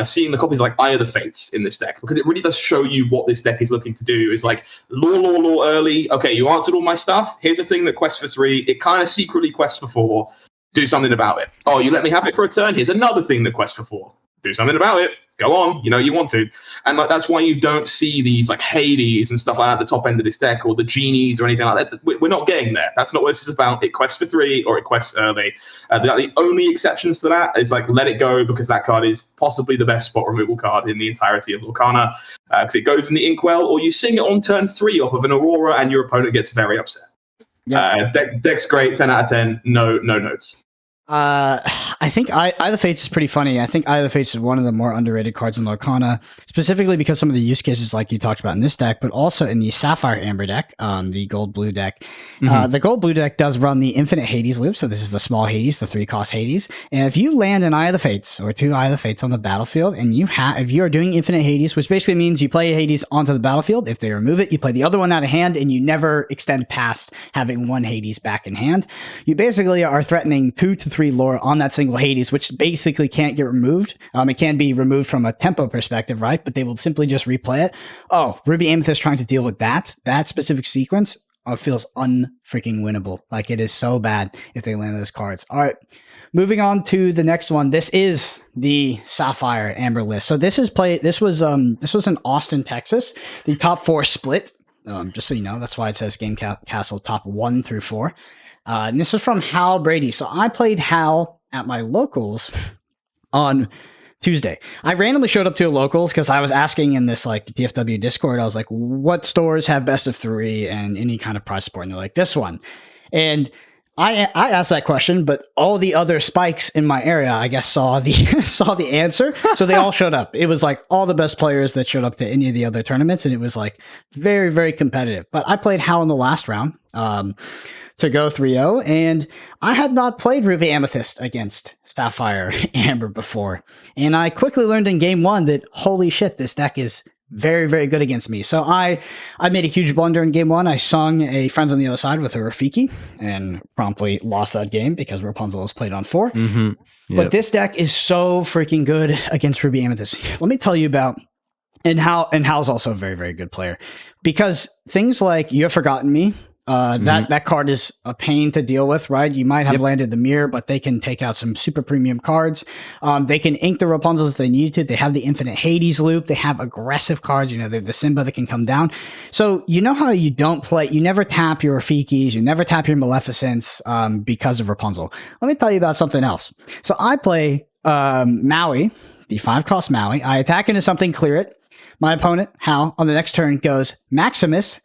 seeing the copies like Eye of the Fates in this deck, because it really does show you what this deck is looking to do. Is like lore early. Okay, you answered all my stuff. Here's a thing that quests for 3. It kind of secretly quests for 4. Do something about it. Oh, you let me have it for a turn. Here's another thing that quests for 4. Do something about it. Go on. You want to. And like that's why you don't see these like Hades and stuff like that at the top end of this deck, or the Genies or anything like that. We're not getting there. That's not what this is about. It quests for 3 or it quests early. The only exceptions to that is like Let It Go, because that card is possibly the best spot removal card in the entirety of Lorcana, because it goes in the Inkwell, or you sing it on turn 3 off of an Aurora and your opponent gets very upset. Deck's great, 10 out of 10. No notes. I think Eye of the Fates is pretty funny. I think Eye of the Fates is one of the more underrated cards in Lorcana, specifically because some of the use cases like you talked about in this deck, but also in the Sapphire Amber deck, the gold-blue deck. The gold-blue deck does run the Infinite Hades loop, so this is the small Hades, the 3-cost Hades. And if you land an Eye of the Fates or 2 Eye of the Fates on the battlefield, and if you are doing Infinite Hades, which basically means you play Hades onto the battlefield, if they remove it, you play the other one out of hand, and you never extend past having 1 Hades back in hand. You basically are threatening 2 to 3 lore on that single Hades, which basically can't get removed. It can be removed from a tempo perspective, right? But they will simply just replay it. Oh, Ruby Amethyst trying to deal with that specific sequence feels unfreaking winnable. Like, it is so bad if they land those cards. All right, moving on to the next one. This is the Sapphire Amber list. So this was in Austin, Texas. The top 4 split. Just so you know, that's why it says Game Castle top 1 through 4. And this is from Hal Brady. So I played Hal at my locals on Tuesday. I randomly showed up to a locals because I was asking in this like DFW Discord. I was like, what stores have best of 3 and any kind of prize support? And they're like, this one. And I asked that question, but all the other spikes in my area, I guess, saw the answer. So they all showed up. It was like all the best players that showed up to any of the other tournaments. And it was like very, very competitive. But I played Hal in the last round to go 3-0. And I had not played Ruby Amethyst against Sapphire Amber before. And I quickly learned in game 1 that, holy shit, this deck is very, very good against me. So I made a huge blunder in game 1. I sung a Friends on the Other Side with a Rafiki and promptly lost that game because Rapunzel was played on 4. Yep. But this deck is so freaking good against Ruby Amethyst. Let me tell you about, and Hal's also a very, very good player, because things like You Have Forgotten Me, that card is a pain to deal with, right? You might have landed the mirror, but they can take out some super premium cards. They can ink the Rapunzels if they need to. They have the Infinite Hades loop. They have aggressive cards. They have the Simba that can come down. So you know how you never tap your Rafikis, you never tap your Maleficents because of Rapunzel. Let me tell you about something else. So I play Maui, the 5-cost Maui. I attack into something, clear it. My opponent, Hal, on the next turn goes Maximus,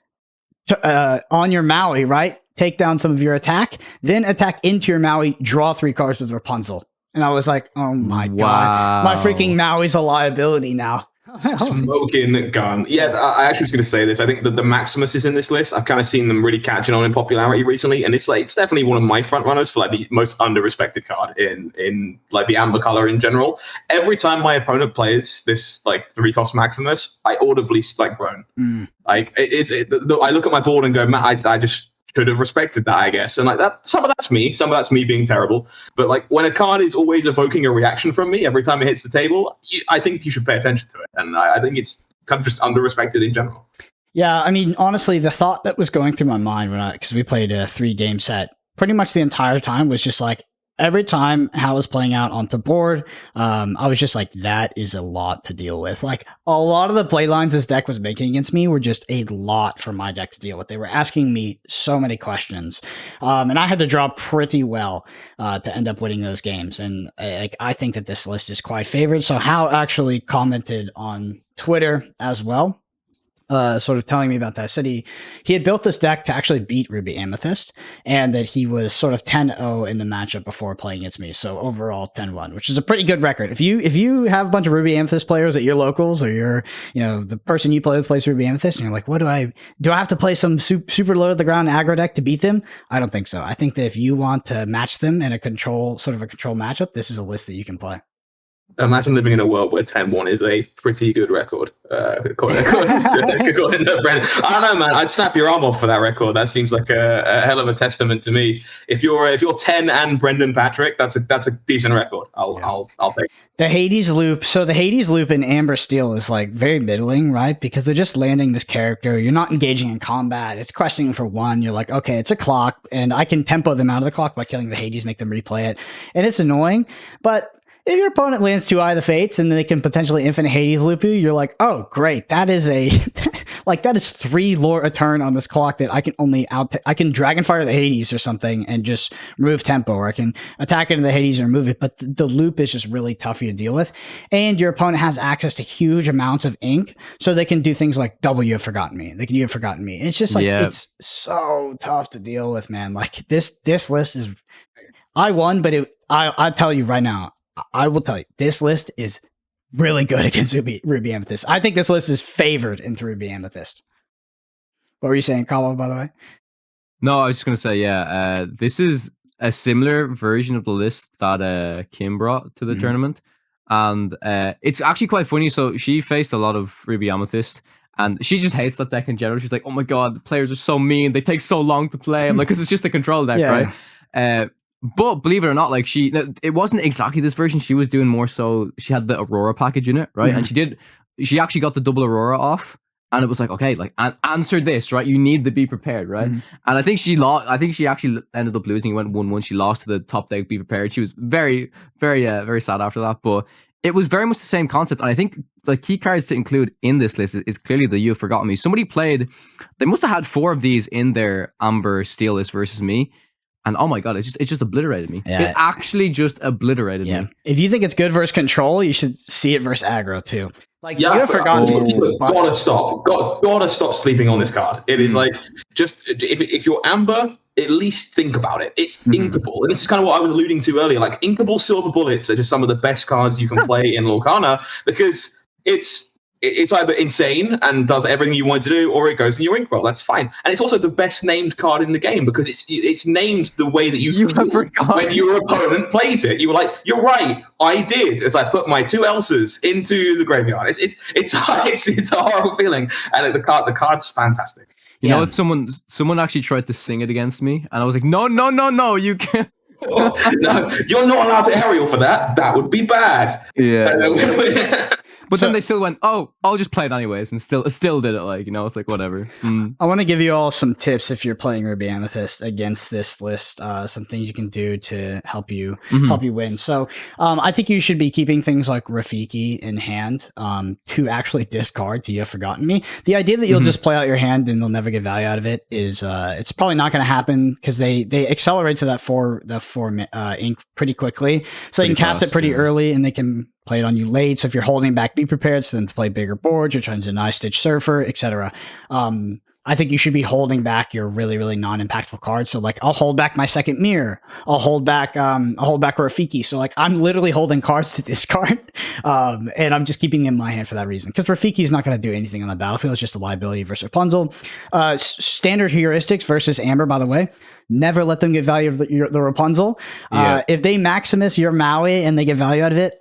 on your Maui, right? Take down some of your attack, then attack into your Maui, draw 3 cards with Rapunzel. And I was like, oh my God, my freaking Maui's a liability now. Smoking gun. Yeah, I actually was going to say this. I think that the Maximus is in this list. I've kind of seen them really catching on in popularity recently, and it's definitely one of my front runners for like the most underrespected card in like the amber color in general. Every time my opponent plays this like 3-cost Maximus, I audibly like groan. Like I look at my board and go, man, I just should have respected that, I guess. And like that, some of that's me being terrible. But like when a card is always evoking a reaction from me every time it hits the table, I think you should pay attention to it. And I think it's kind of just underrespected in general. Yeah, I mean, honestly, the thought that was going through my mind because we played a 3-game set, pretty much the entire time was just like, every time how it was playing out onto board, I was just like, that is a lot to deal with. Like a lot of the play lines this deck was making against me were just a lot for my deck to deal with. They were asking me so many questions, and I had to draw pretty well to end up winning those games. And I think that this list is quite favored. So Hal actually commented on Twitter as well, sort of telling me about that. Said he had built this deck to actually beat Ruby Amethyst, and that he was sort of 10-0 in the matchup before playing against me. So overall 10-1, which is a pretty good record. If you have a bunch of Ruby Amethyst players at your locals, or you're, the person you play with plays Ruby Amethyst, and you're like, what do I have to play some super low to the ground aggro deck to beat them? I don't think so. I think that if you want to match them in a control matchup, this is a list that you can play. Imagine living in a world where 10-1 is a pretty good record, according to Brendan. I don't know, man. I'd snap your arm off for that record. That seems like a hell of a testament to me. If you're 10 and Brendan Patrick, that's a decent record. I'll take it. The Hades loop. So the Hades loop in Amber Steel is like very middling, right? Because they're just landing this character. You're not engaging in combat. It's questioning for one. You're like, okay, it's a clock, and I can tempo them out of the clock by killing the Hades, make them replay it. And it's annoying, but if your opponent lands 2 Eye of the Fates and they can potentially infinite Hades loop you, you're like, oh, great. That is that is 3 lore a turn on this clock that I can I can Dragonfire the Hades or something and just remove tempo, or I can attack into the Hades and remove it. But the loop is just really tough for you to deal with. And your opponent has access to huge amounts of ink, so they can do things like double You Have Forgotten Me. They can You Have Forgotten Me. It's just like, It's so tough to deal with, man. Like this list is, I won, but I'll tell you right now, I will tell you, this list is really good against Ruby Amethyst. I think this list is favored into Ruby Amethyst. What were you saying, Kawa, by the way? No, I was just going to say, this is a similar version of the list that Kim brought to the tournament. And it's actually quite funny. So she faced a lot of Ruby Amethyst, and she just hates that deck in general. She's like, oh my God, the players are so mean. They take so long to play. I'm like, because it's just a control deck, right? But believe it or not, like it wasn't exactly this version. She was doing more so, she had the Aurora package in it, right? And she actually got the double Aurora off, and it was like, okay, like answer this, right? You need to be prepared, right? And I think she lost. I think she actually ended up losing. It went 1-1. She lost to the top deck, Be Prepared. She was very, very, very sad after that. But it was very much the same concept. And I think like key cards to include in this list is clearly the You Have Forgotten Me. Somebody played, they must have had 4 of these in their Amber Steel list versus me. And oh my God, it just obliterated me. Yeah. It actually just obliterated me. If you think it's good versus control, you should see it versus aggro too. Like, You Have Forgotten Me. Gotta stop sleeping on this card. It is like, just if you're Amber, at least think about it. It's inkable. And this is kind of what I was alluding to earlier. Like, inkable silver bullets are just some of the best cards you can play in Lorcana, because it's either insane and does everything you want to do, or it goes in your ink roll. That's fine. And it's also the best named card in the game, because it's named the way that you feel when your opponent plays it. You were like, you're right, I did, as I put my 2 Elsas into the graveyard. It's a horrible feeling. And the card's fantastic. You know what? Someone actually tried to sing it against me, and I was like, no, you can't. No, you're not allowed to aerial for that. That would be bad. Yeah. But then they still went, oh, I'll just play it anyways, and still did it. Like, it's like, whatever. I want to give you all some tips if you're playing Ruby Amethyst against this list. Some things you can do to help you win. So I think you should be keeping things like Rafiki in hand to actually discard to You Have Forgotten Me. The idea that you'll just play out your hand and they'll never get value out of it is it's probably not going to happen, because they accelerate to that 4 ink pretty quickly. So they can cast it pretty early, and they can play it on you late. So if you're holding back, Be Prepared for them to play bigger boards. You're trying to deny Stitch Surfer, etc. I think you should be holding back your really, really non-impactful cards. So like, I'll hold back my second mirror. I'll hold back Rafiki. So like, I'm literally holding cards to discard, and I'm just keeping them in my hand for that reason. Because Rafiki is not going to do anything on the battlefield. It's just a liability versus Rapunzel. Standard heuristics versus Amber, by the way. Never let them get value of the Rapunzel. If they Maximus your Maui and they get value out of it,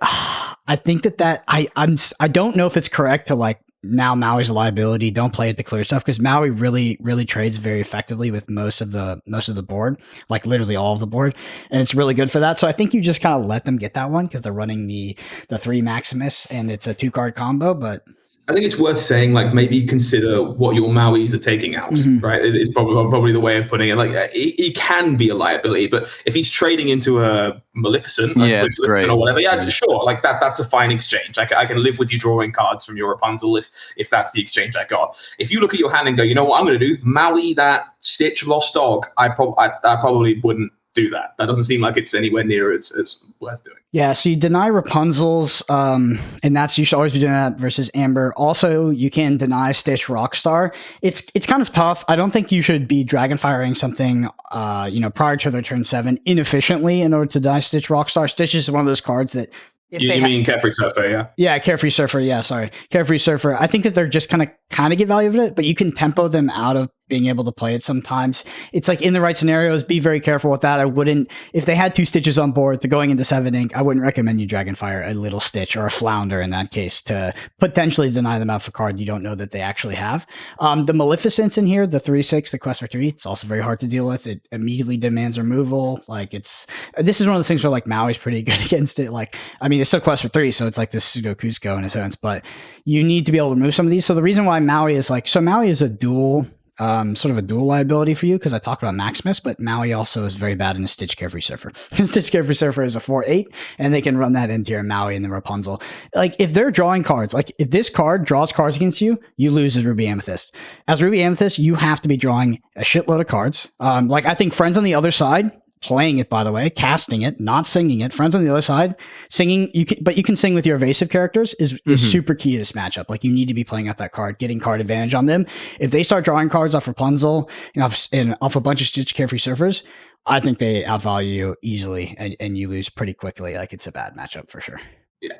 I think I don't know if it's correct to like, now Maui's a liability, don't play it to clear stuff, because Maui really, really trades very effectively with most of the board, like literally all of the board, and it's really good for that. So I think you just kind of let them get that one, because they're running the 3 Maximus, and it's a 2-card combo. But I think it's worth saying, like, maybe consider what your Mauis are taking out, right? It's probably the way of putting it. Like, he can be a liability, but if he's trading into a Maleficent, like it's great. or whatever, sure, like that's a fine exchange. I can live with you drawing cards from your Rapunzel if that's the exchange I got. If you look at your hand and go, you know what I'm going to do? Maui that Stitch Lost Dog, I probably wouldn't do that. That doesn't seem like it's anywhere near as worth doing. Yeah, so you deny Rapunzel's, and you should always be doing that versus Amber. Also, you can deny Stitch Rockstar. It's kind of tough. I don't think you should be Dragonfiring something, prior to their turn 7 inefficiently in order to deny Stitch Rockstar. Stitch is one of those cards that. You mean Carefree Surfer, yeah? Yeah, Carefree Surfer. Yeah, sorry. Carefree Surfer. I think that they're just kind of get value of it, but you can tempo them out of being able to play it sometimes. It's like in the right scenarios, be very careful with that. I wouldn't, if they had 2 Stitches on board to going into 7 ink, I wouldn't recommend you Dragonfire a little Stitch or a Flounder in that case to potentially deny them out for card you don't know that they actually have. The Maleficent's in here, the 3/6, the Quest for 3. It's also very hard to deal with. It immediately demands removal. Like this is one of those things where like Maui's pretty good against it. Like, I mean, it's still Quest for 3, so it's like this pseudo Cusco in a sense, but you need to be able to remove some of these. So the reason why Maui is Maui is a dual, sort of a dual liability for you, because I talked about Maximus, but Maui also is very bad in a Stitch Carefree Surfer. Stitch Carefree Surfer is a 4/8, and they can run that into your Maui and the Rapunzel. Like, if they're drawing cards, like if this card draws cards against you, you lose as Ruby Amethyst. As Ruby Amethyst, you have to be drawing a shitload of cards. Like, I think Friends on the Other Side, playing it, by the way, casting it, not singing it. Friends on the Other Side, singing, but you can sing with your evasive characters is super key to this matchup. Like, you need to be playing out that card, getting card advantage on them. If they start drawing cards off Rapunzel and off a bunch of Stitch Carefree Surfers, I think they outvalue you easily and you lose pretty quickly. Like, it's a bad matchup for sure. Yeah.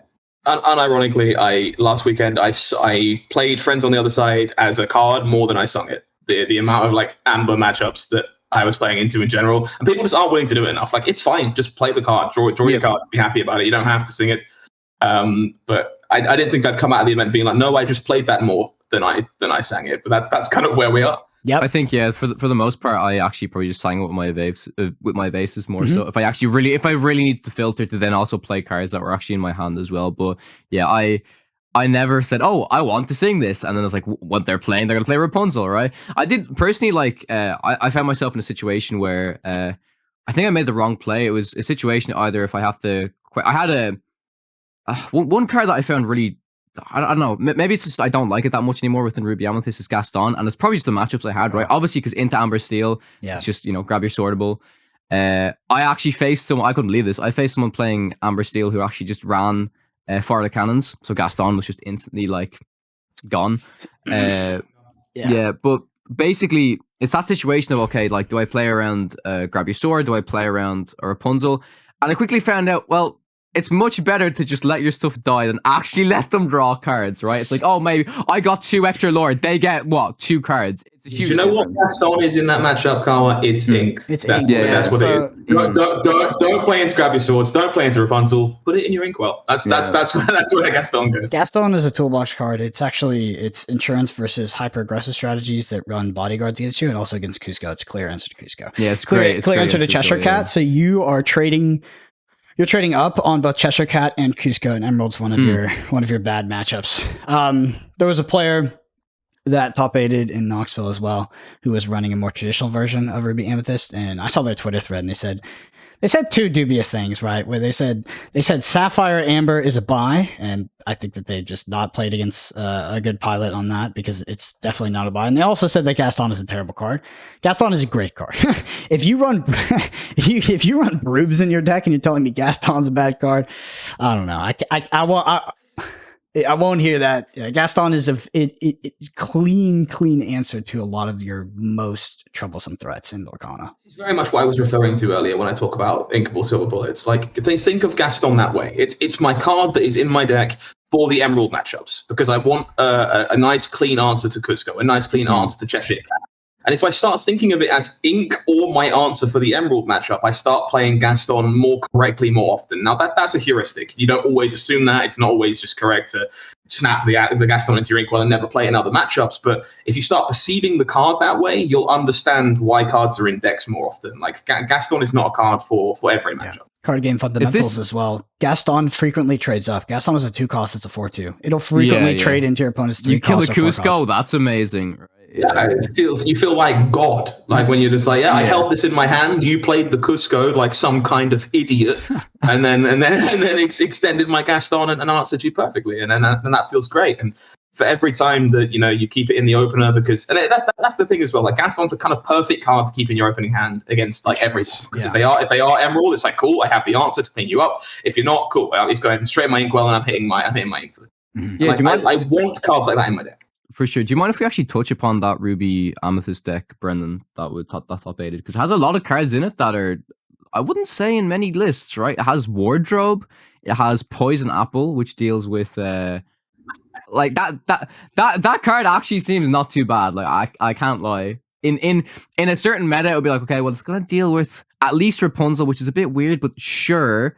Unironically, last weekend I played Friends on the Other Side as a card more than I sung it. The amount of like Amber matchups that I was playing into in general, and people just aren't willing to do it enough. Like, it's fine, just play the card, draw your card, be happy about it. You don't have to sing it. But I didn't think I'd come out of the event being like, no, I just played that more than I sang it. But that's kind of where we are. Yeah, I think for the most part, I actually probably just sang it with my evases more. So if I really need to filter to then also play cards that were actually in my hand as well. But yeah, I never said, oh, I want to sing this. And then it's like, what they're playing, they're going to play Rapunzel, right? I did personally, like, I found myself in a situation where I think I made the wrong play. It was a situation either if I have to quit. I had one card that I found really, I don't know, maybe it's just I don't like it that much anymore within Ruby Amethyst is Gaston. And it's probably just the matchups I had, right? Obviously, because into Amber Steel, it's just, grab your sortable. I actually faced someone, I couldn't believe this. I faced someone playing Amber Steel who actually just ran Fire the Cannons, so Gaston was just instantly like gone. Yeah, but basically it's that situation of, okay, like, do I play around Grab Your Sword? Do I play around a Rapunzel? And I quickly found out, well, it's much better to just let your stuff die than actually let them draw cards, right? It's like, oh, maybe I got 2 extra Lord. They get, what, 2 cards? It's a huge difference. What Gaston is in that matchup, Kawa? It's ink. It's ink. That's what it is. Don't play into Grab Your Swords. Don't play into Rapunzel. Put it in your inkwell. That's where Gaston goes. Gaston is a toolbox card. It's insurance versus hyper-aggressive strategies that run bodyguards against you, and also against Cusco. It's clear answer to Cusco. Yeah, it's great. Clear answer to Cheshire Cat. So you are trading... You're trading up on both Cheshire Cat and Cusco, and Emerald's one of your bad matchups. There was a player that top 8'd in Knoxville as well, who was running a more traditional version of Ruby Amethyst, and I saw their Twitter thread, and they said 2 dubious things, right? Where they said Sapphire Amber is a buy, and I think that they just not played against a good pilot on that, because it's definitely not a buy. And they also said that Gaston is a terrible card. Gaston is a great card. If you run if you run Brubes in your deck and you're telling me Gaston's a bad card, I don't know. I won't hear that. Gaston is a clean answer to a lot of your most troublesome threats in Lorcana. It's very much what I was referring to earlier when I talk about Inkable Silver Bullets. Like, if they think of Gaston that way, it's my card that is in my deck for the Emerald matchups, because I want a nice clean answer to Cusco, a nice clean answer to Cheshire Cat. And if I start thinking of it as ink or my answer for the Emerald matchup, I start playing Gaston more correctly more often. Now, that's a heuristic. You don't always assume that. It's not always just correct to snap the Gaston into your inkwell and never play in other matchups. But if you start perceiving the card that way, you'll understand why cards are in decks more often. Like, Gaston is not a card for every matchup. Yeah. Card game fundamentals as well. Gaston frequently trades up. Gaston is a 2 cost, it's a 4/2. It'll frequently trade into your opponent's 3 cost. You kill a Cusco, that's amazing. Yeah, you feel like God, like when you're just like, I held this in my hand. You played the Cusco like some kind of idiot, and then it's extended my Gaston and answered you perfectly, and that feels great. And for every time that you keep it in the opener, because that's the thing as well. Like Gaston's a kind of perfect card to keep in your opening hand against like everyone. Because if they are Emerald, it's like cool. I have the answer to clean you up. If you're not, cool. Well, he's going straight in my inkwell, and I'm hitting my inkwell. Yeah, I want cards like that in my deck. For sure. Do you mind if we actually touch upon that Ruby Amethyst deck, Brendan, that top 8? Because it has a lot of cards in it that are, I wouldn't say in many lists, right? It has Wardrobe, it has Poison Apple, which deals with like that card actually seems not too bad. Like I can't lie. In a certain meta, it would be like, okay, well, it's gonna deal with at least Rapunzel, which is a bit weird, but sure.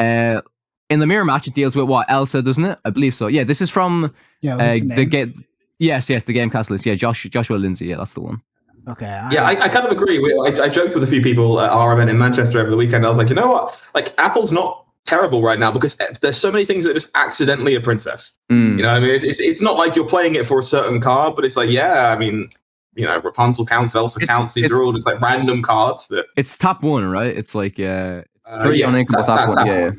In the mirror match, it deals with what? Elsa, doesn't it? I believe so. Yeah, this is from the game. Yes, the Gamecast list. Yeah, Joshua Lindsay. Yeah, that's the one. Okay. I kind of agree. I joked with a few people at our event in Manchester over the weekend. I was like, you know what? Like, Apple's not terrible right now because there's so many things that are just accidentally a princess. You know what I mean? It's not like you're playing it for a certain card, but it's like, yeah, I mean, Rapunzel counts, Elsa counts. These are all just like random cards that. It's top 1, right? It's like 3 on top 1. Yeah.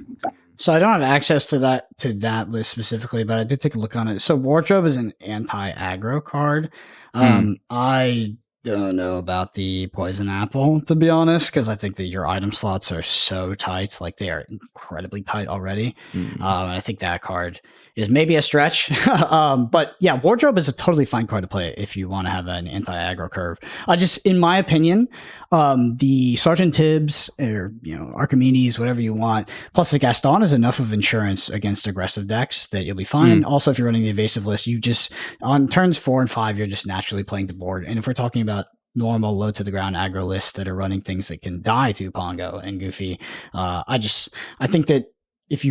So I don't have access to that list specifically, but I did take a look on it. So Wardrobe is an anti-aggro card. I don't know about the Poison Apple, to be honest, because I think that your item slots are so tight. Like, they are incredibly tight already. I think that card is maybe a stretch. But yeah, Wardrobe is a totally fine card to play if you want to have an anti-aggro curve. In my opinion, the Sergeant Tibbs or Archimedes, whatever you want, plus the Gaston is enough of insurance against aggressive decks that you'll be fine. Also, if you're running the evasive list, you just on turns 4 and 5, you're just naturally playing the board. And if we're talking about normal low to the ground aggro lists that are running things that can die to Pongo and Goofy, I think that if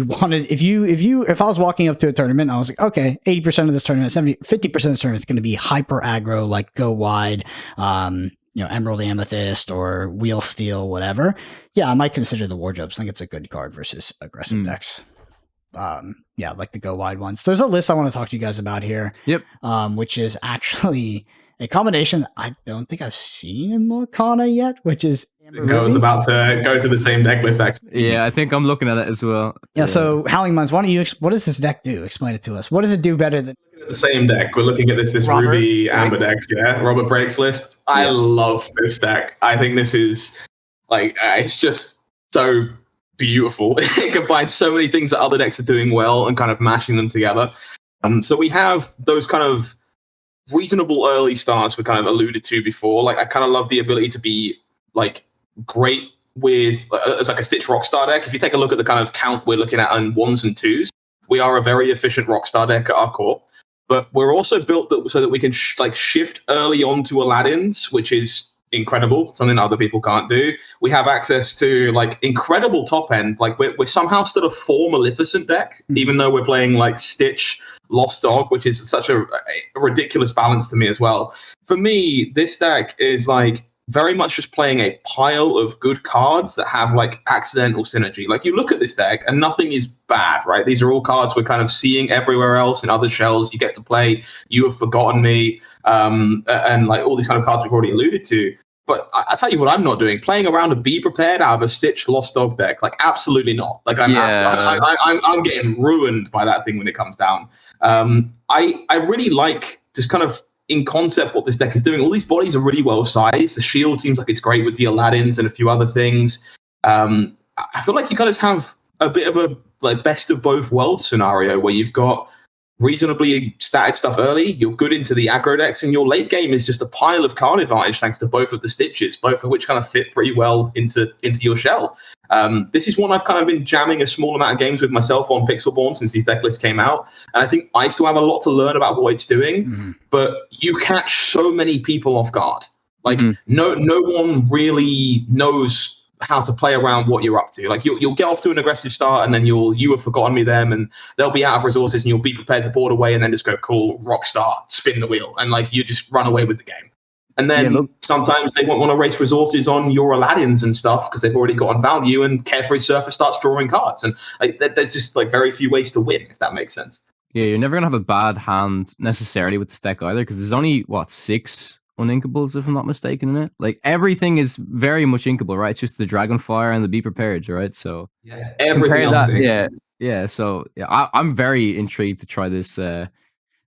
I was walking up to a tournament and I was like, okay, 80% of this tournament, 50% of this tournament is going to be hyper aggro, like go wide, Emerald Amethyst or Wheel Steel, whatever. Yeah, I might consider the Wardrobes. I think it's a good card versus aggressive decks. Like the go wide ones. There's a list I want to talk to you guys about here. Yep. Which is actually a combination I don't think I've seen in Lorcana yet, which is I was about to go to the same deck list, actually. Yeah, I think I'm looking at it as well. Yeah, so HowlingMines, why don't you, what does this deck do? Explain it to us. What does it do better than... The same deck. We're looking at this Robert, Ruby Amber deck, Robert Break's list. I love this deck. I think this is, it's just so beautiful. It combines so many things that other decks are doing well and kind of mashing them together. So we have those kind of reasonable early starts we kind of alluded to before. Like, I kind of love the ability to be, great with as a Stitch Rockstar deck. If you take a look at the kind of count we're looking at on 1s and 2s, we are a very efficient Rockstar deck at our core. But we're also built so that we can shift early on to Aladdins, which is incredible, something other people can't do. We have access to incredible top end. We're somehow still a 4 Maleficent deck, even though we're playing Stitch, Lost Dog, which is such a ridiculous balance to me as well. For me, this deck is very much just playing a pile of good cards that have accidental synergy. You look at this deck and nothing is bad, right? These are all cards we're kind of seeing everywhere else in other shells. You get to play You Have Forgotten Me, and all these kind of cards we've already alluded to. But I tell you what I'm not doing. Playing around a Be Prepared out of a Stitch Lost Dog deck. Absolutely not. I'm getting ruined by that thing when it comes down. I really like just kind of in concept what this deck is doing. All these bodies are really well sized. The shield seems like it's great with the Aladdins and a few other things. I feel like you kind of have a bit of a best of both worlds scenario where you've got reasonably statted stuff early, you're good into the aggro decks, and your late game is just a pile of card advantage thanks to both of the Stitches, both of which kind of fit pretty well into your shell. This is one I've kind of been jamming a small amount of games with myself on Pixelborn since these deck lists came out, and I think I still have a lot to learn about what it's doing, but you catch so many people off guard. Like no one really knows how to play around what you're up to. Like you'll get off to an aggressive start, and then you have forgotten me them, and they'll be out of resources, and you'll be prepared to board away, and then just go cool, rock start, spin the wheel, and like you just run away with the game. And then sometimes they won't want to waste resources on your Aladdins and stuff because they've already gotten value, and Carefree Surfer starts drawing cards, and like there's just like very few ways to win, if that makes sense. Yeah, you're never gonna have a bad hand necessarily with this deck either, because there's only 6 uninkables, if I'm not mistaken, in it. Like everything is very much inkable, right? It's just the Dragonfire and the Be Prepared, right? So yeah, everything else is inkable. Yeah. So I'm very intrigued to try this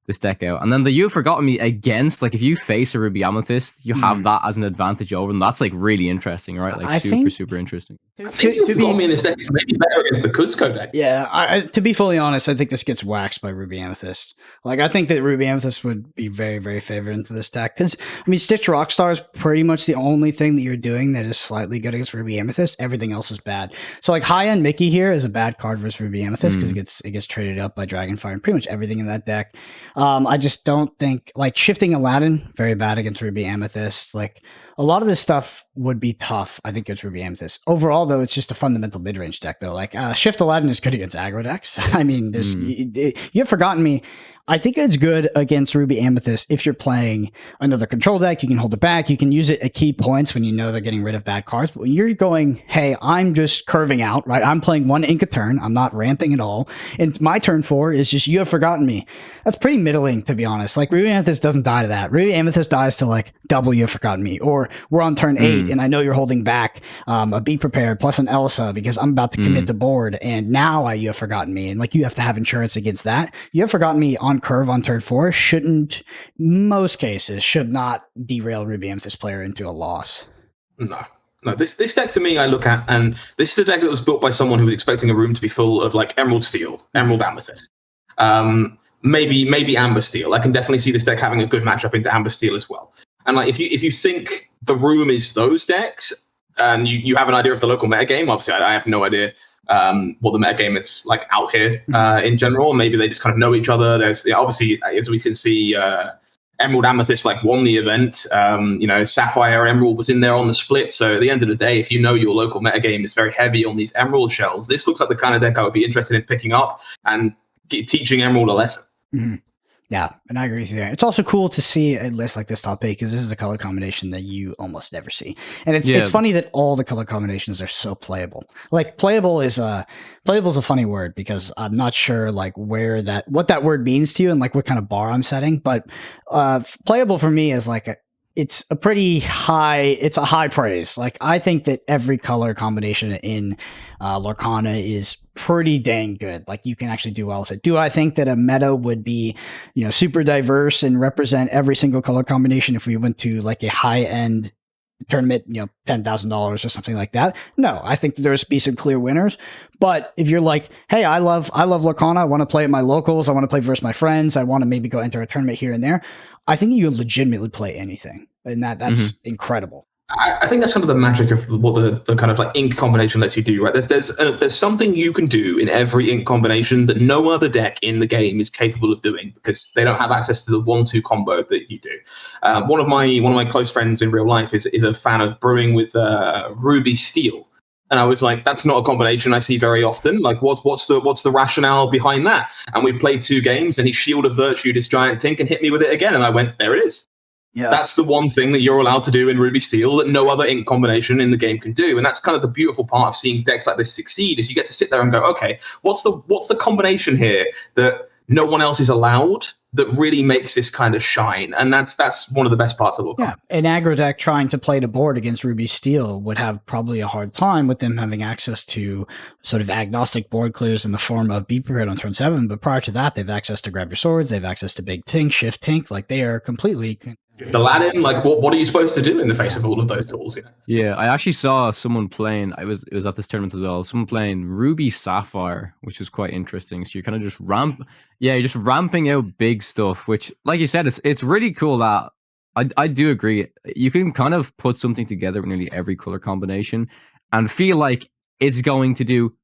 this deck out. And then the You've Forgotten Me against, like if you face a Ruby Amethyst, you have that as an advantage over them. That's like really interesting, right? Like super interesting. I think You've Forgotten Me in this deck is maybe better against the Cuzco deck. Yeah, to be fully honest, I think this gets waxed by Ruby Amethyst. Like I think that Ruby Amethyst would be very, very favored into this deck because I mean, Stitch Rockstar is pretty much the only thing that you're doing that is slightly good against Ruby Amethyst. Everything else is bad. So like High End Mickey here is a bad card versus Ruby Amethyst because it gets traded up by Dragonfire and pretty much everything in that deck. I just don't think like Shifting Aladdin very bad against Ruby Amethyst. Like a lot of this stuff would be tough, I think, against Ruby Amethyst. Overall, though, it's just a fundamental mid-range deck, though. Like Shift Aladdin is good against aggro decks. I mean, there's You've Forgotten Me. I think it's good against Ruby Amethyst if you're playing another control deck. You can hold it back. You can use it at key points when you know they're getting rid of bad cards. But when you're going, hey, I'm just curving out, right? I'm playing 1 ink a turn. I'm not ramping at all. And my turn 4 is just You Have Forgotten Me. That's pretty middling, to be honest. Like Ruby Amethyst doesn't die to that. Ruby Amethyst dies to like double You Have Forgotten Me. Or we're on turn 8 and I know you're holding back a Be Prepared plus an Elsa because I'm about to commit to board. And now You Have Forgotten Me. And like you have to have insurance against that. You Have Forgotten Me on curve on turn 4 shouldn't, most cases, should not derail Ruby Amethyst player into a loss. No, this deck to me, I look at, and this is a deck that was built by someone who was expecting a room to be full of like Emerald Steel, Emerald Amethyst, maybe Amber Steel. I can definitely see this deck having a good matchup into Amber Steel as well. And like if you think the room is those decks, and you have an idea of the local metagame, obviously I have no idea what the metagame is like out here in general. Maybe they just kind of know each other. There's obviously, as we can see, Emerald Amethyst like won the event. Sapphire Emerald was in there on the split. So at the end of the day, if you know your local metagame is very heavy on these Emerald shells, this looks like the kind of deck I would be interested in picking up and teaching Emerald a lesson. Yeah, and I agree with you there. It's also cool to see a list like this top 8 because this is a color combination that you almost never see. And it's funny that all the color combinations are so playable. Like playable is a funny word because I'm not sure like what that word means to you and like what kind of bar I'm setting. But playable for me is like it's a high praise. Like I think that every color combination in Lorcana is pretty dang good. Like you can actually do well with it. Do I think that a meta would be, super diverse and represent every single color combination if we went to like a high end tournament, $10,000 or something like that? No, I think that there's be some clear winners. But if you're like, hey, I love Lorcana, I want to play at my locals, I want to play versus my friends, I want to maybe go enter a tournament here and there, I think you legitimately play anything. And that's incredible. I think that's kind of the magic of what the kind of like ink combination lets you do, right? There's something you can do in every ink combination that no other deck in the game is capable of doing because they don't have access to the 1-2 combo that you do. One of my close friends in real life is a fan of brewing with Ruby Steel. And I was like, that's not a combination I see very often. Like, what's the rationale behind that? And we played 2 games, and he Shield of Virtue this giant tink and hit me with it again. And I went, there it is. Yeah. That's the one thing that you're allowed to do in Ruby Steel that no other ink combination in the game can do. And that's kind of the beautiful part of seeing decks like this succeed is you get to sit there and go, okay, what's the combination here that no one else is allowed that really makes this kind of shine? And that's one of the best parts of Lorcana. Yeah, an aggro deck trying to play the board against Ruby Steel would have probably a hard time with them having access to sort of agnostic board clears in the form of Be Prepared on turn 7. But prior to that, they have access to Grab Your Swords, they have access to Big Tink, Shift Tink. Like they are completely... If the Aladdin, like what are you supposed to do in the face of all of those tools? Yeah, I actually saw someone playing. It was at this tournament as well. Someone playing Ruby Sapphire, which was quite interesting. So you're kind of just you're just ramping out big stuff. Which, like you said, it's really cool that I do agree. You can kind of put something together with nearly every color combination and feel like it's going to do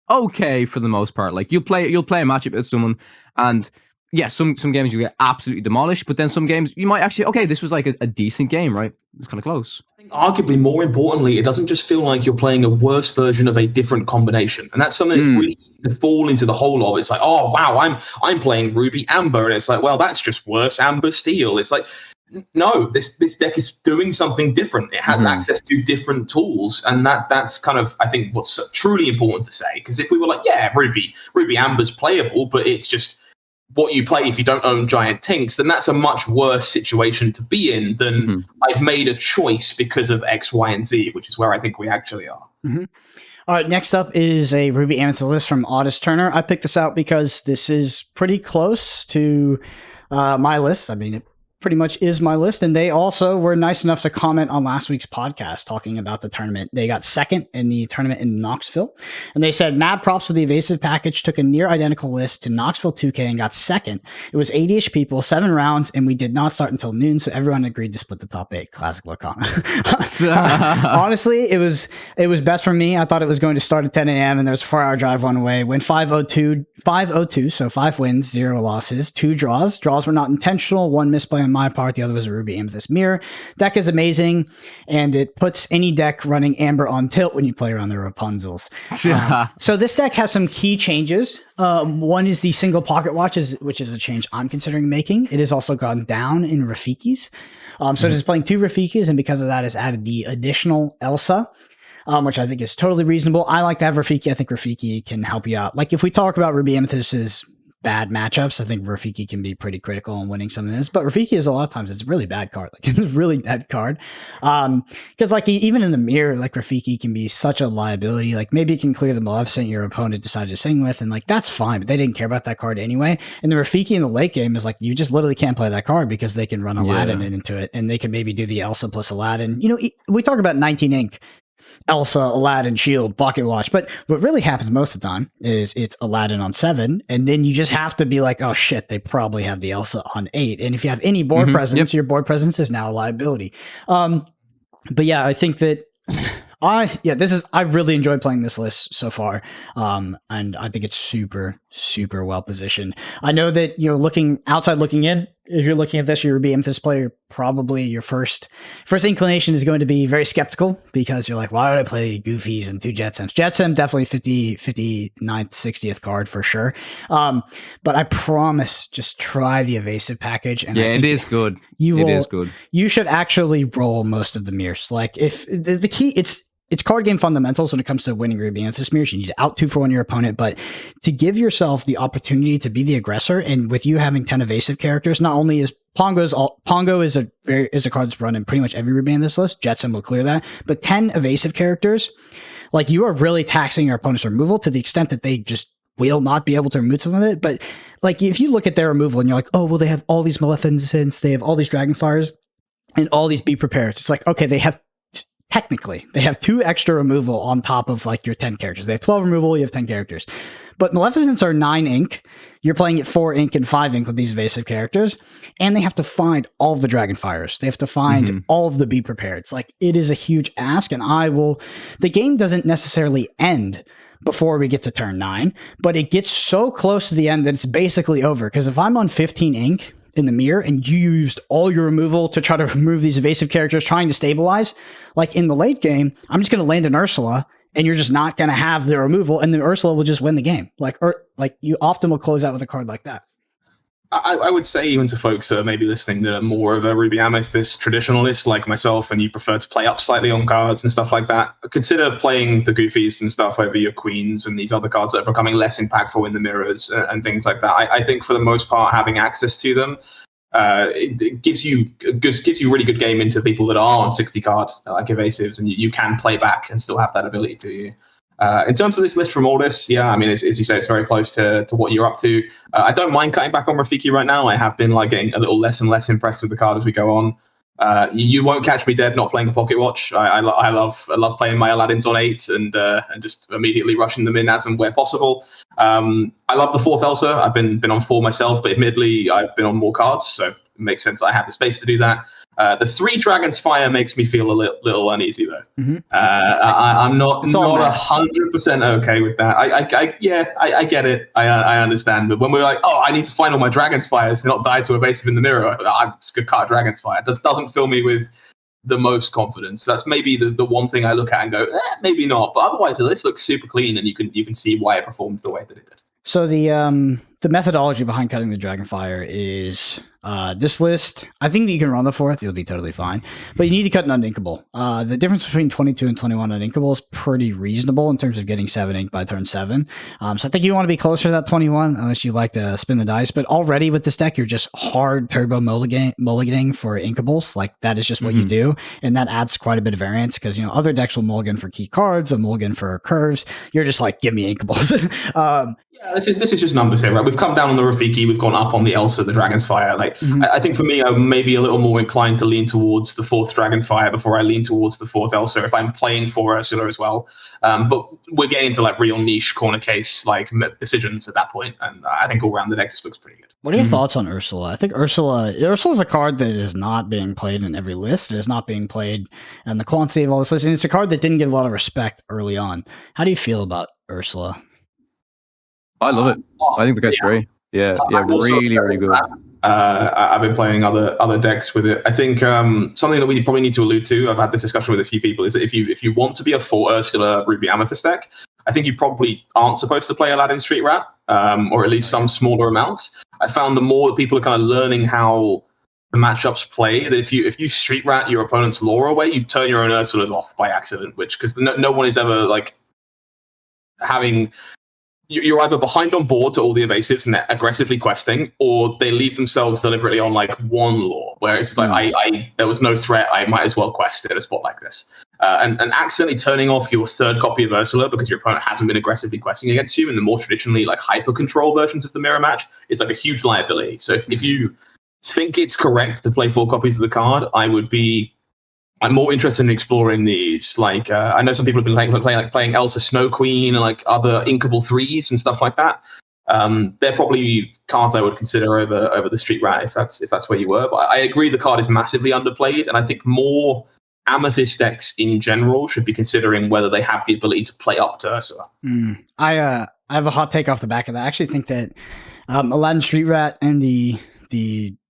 okay for the most part. Like you'll play a matchup with someone and yeah, some games you get absolutely demolished, but then some games you might actually, okay, this was like a decent game, right? It's kind of close. I think arguably more importantly, it doesn't just feel like you're playing a worse version of a different combination. And that's something that's really easy to fall into the hole of. It's like, oh wow, I'm playing Ruby Amber, and it's like, well, that's just worse Amber Steel. It's like, no, this deck is doing something different. It has access to different tools, and that's kind of, I think, what's truly important to say. Because if we were like, yeah, Ruby Amber's playable, but it's just what you play if you don't own giant tinks, then that's a much worse situation to be in than I've made a choice because of X, Y, and Z, which is where I think we actually are. All right, next up is a Ruby Amethyst list from Audis Turner. I picked this out because this is pretty close to my list. I mean, it pretty much is my list, and they also were nice enough to comment on last week's podcast talking about the tournament. They got second in the tournament in Knoxville, and they said mad props to the evasive package, took a near identical list to Knoxville 2K and got second. It was 80-ish people, 7 rounds, and we did not start until noon, so everyone agreed to split the top 8. Classic Lorcana. Honestly, it was best for me. I thought it was going to start at 10 a.m. and there was a 4-hour drive one way. Went 502, so 5 wins, 0 losses, 2 draws. Draws were not intentional, 1 misplay on my part, the other was a Ruby Amethyst Mirror. Deck is amazing, and it puts any deck running Amber on tilt when you play around the Rapunzels. So this deck has some key changes. One is the single pocket watch, which is a change I'm considering making. It has also gone down in Rafikis. So it is playing 2 Rafikis, and because of that has added the additional Elsa, which I think is totally reasonable. I like to have Rafiki. I think Rafiki can help you out. Like if we talk about Ruby Amethyst's bad matchups, I think Rafiki can be pretty critical in winning some of this, but Rafiki is a lot of times it's a really bad card. Like it's a really dead card. Because like even in the mirror, like Rafiki can be such a liability. Like maybe it can clear the Maleficent your opponent decided to sing with, and like that's fine, but they didn't care about that card anyway. And the Rafiki in the late game is like you just literally can't play that card because they can run Aladdin into it, and they can maybe do the Elsa plus Aladdin. You know, we talk about 19 ink. Elsa, Aladdin, Shield, Pocket Watch. But what really happens most of the time is it's Aladdin on 7, and then you just have to be like, oh shit, they probably have the Elsa on 8. And if you have any board presence, your board presence is now a liability. But yeah, I think that I really enjoyed playing this list so far. And I think it's super, super well positioned. I know that, you know, looking in, if you're looking at this, you're a Ruby Amethyst player, probably your first inclination is going to be very skeptical because you're like, why would I play Goofies and 2 Jetsams? Jetsam, definitely 59th, 60th card for sure. But I promise, just try the evasive package. And it is good. It is good. You should actually roll most of the mirrors. Like if the key, it's card game fundamentals when it comes to winning Ruby Amethyst mirrors. You need to out 2-for-1 your opponent, but to give yourself the opportunity to be the aggressor, and with you having 10 evasive characters, not only is Pongo is a card that's run in pretty much every Ruby Amethyst list. Jetsam will clear that, but 10 evasive characters, like you are really taxing your opponent's removal to the extent that they just will not be able to remove some of it. But like if you look at their removal and you're like, oh well, they have all these Maleficents, they have all these Dragonfires, and all these Be Prepared. It's like, okay, technically, they have 2 extra removal on top of like your 10 characters. They have 12 removal, you have 10 characters. But Maleficents are 9 ink. You're playing at 4 ink and 5 ink with these evasive characters. And they have to find all of the Dragonfires. They have to find all of the Be Prepared. It's like, it is a huge ask, and the game doesn't necessarily end before we get to turn 9, but it gets so close to the end that it's basically over. Because if I'm on 15 ink in the mirror and you used all your removal to try to remove these evasive characters trying to stabilize, like in the late game, I'm just going to land an Ursula and you're just not going to have the removal, and then Ursula will just win the game. Like you often will close out with a card like that. I would say even to folks that are maybe listening that are more of a Ruby Amethyst traditionalist like myself, and you prefer to play up slightly on cards and stuff like that, consider playing the Goofies and stuff over your Queens and these other cards that are becoming less impactful in the mirrors and things like that. I think for the most part, having access to them, it gives you really good game into people that are on 60 cards like evasives, and you can play back and still have that ability to you. In terms of this list from Audis, yeah, I mean, as you say, it's very close to what you're up to. I don't mind cutting back on Rafiki right now. I have been like getting a little less and less impressed with the card as we go on. You won't catch me dead not playing a Pocket Watch. I love playing my Aladdins on 8 and just immediately rushing them in as and where possible. I love the fourth Elsa. I've been on 4 myself, but admittedly, I've been on more cards, so it makes sense I have the space to do that. The 3 Dragons Fire makes me feel a little uneasy, though. Mm-hmm. I'm not 100% okay with that. I get it. I understand. But when we're like, I need to find all my Dragon's Fires to not die to evasive in the mirror, I've just got card Dragon's Fire. This doesn't fill me with the most confidence. That's maybe the one thing I look at and go, maybe not. But otherwise, the list looks super clean, and you can see why it performed the way that it did. So the methodology behind cutting the Dragonfire is this list. I think that you can run the 4th; you'll be totally fine. But you need to cut an uninkable. The difference between 22 and 21 uninkable is pretty reasonable in terms of getting 7 ink by turn 7. So I think you want to be closer to that 21, unless you like to spin the dice. But already with this deck, you're just hard turbo mulliganing for inkables. Like that is just what you do, and that adds quite a bit of variance because other decks will mulligan for key cards, a mulligan for curves. You're just like, give me inkables. This is just numbers here, right? We've come down on the Rafiki, we've gone up on the Elsa, the Dragon's Fire. Like, I think for me, I'm maybe a little more inclined to lean towards the 4th Dragonfire before I lean towards the 4th Elsa if I'm playing for Ursula as well. But we're getting into like real niche corner case like decisions at that point, and I think all around the deck just looks pretty good. What are your thoughts on Ursula? I think Ursula's a card that is not being played in every list. It is not being played in the quantity of all this lists, and it's a card that didn't get a lot of respect early on. How do you feel about Ursula? I love it. I think the guy's great. Yeah, really good. I've been playing other decks with it. I think something that we probably need to allude to, I've had this discussion with a few people, is that if you want to be a 4 Ursula Ruby Amethyst deck, I think you probably aren't supposed to play Aladdin Street Rat, or at least some smaller amount. I found the more that people are kind of learning how the matchups play, that if you Street Rat your opponent's lore away, you turn your own Ursulas off by accident, which because no one is ever like having. You're either behind on board to all the evasives and they're aggressively questing, or they leave themselves deliberately on like one lore where it's like, there was no threat, I might as well quest at a spot like this. And accidentally turning off your 3rd copy of Ursula because your opponent hasn't been aggressively questing against you in the more traditionally like hyper control versions of the mirror match is like a huge liability. So if you think it's correct to play 4 copies of the card, I'm more interested in exploring these. Like, I know some people have been playing Elsa Snow Queen and like other inkable 3s and stuff like that. They're probably cards I would consider over the Street Rat if that's where you were. But I agree the card is massively underplayed, and I think more Amethyst decks in general should be considering whether they have the ability to play up to Ursula. I have a hot take off the back of that. I actually think that Aladdin Street Rat and the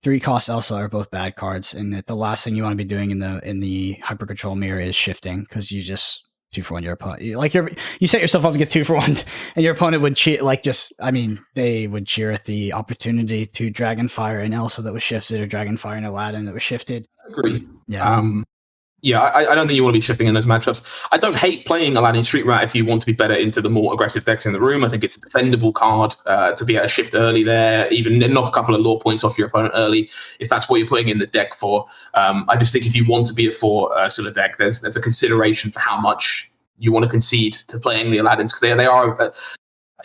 3-cost Elsa are both bad cards, and that the last thing you want to be doing in the hyper control mirror is shifting because you just 2-for-1 your opponent. You set yourself up to get 2-for-1, and your opponent would cheer. They would cheer at the opportunity to Dragonfire an Elsa that was shifted or Dragonfire an Aladdin that was shifted. I agree. Yeah. I don't think you want to be shifting in those matchups. I don't hate playing Aladdin Street Rat if you want to be better into the more aggressive decks in the room. I think it's a defendable card to be able to shift early there, even knock a couple of lore points off your opponent early, if that's what you're putting in the deck for. I just think if you want to be a 4 Ursula deck, there's a consideration for how much you want to concede to playing the Aladdins, because they are...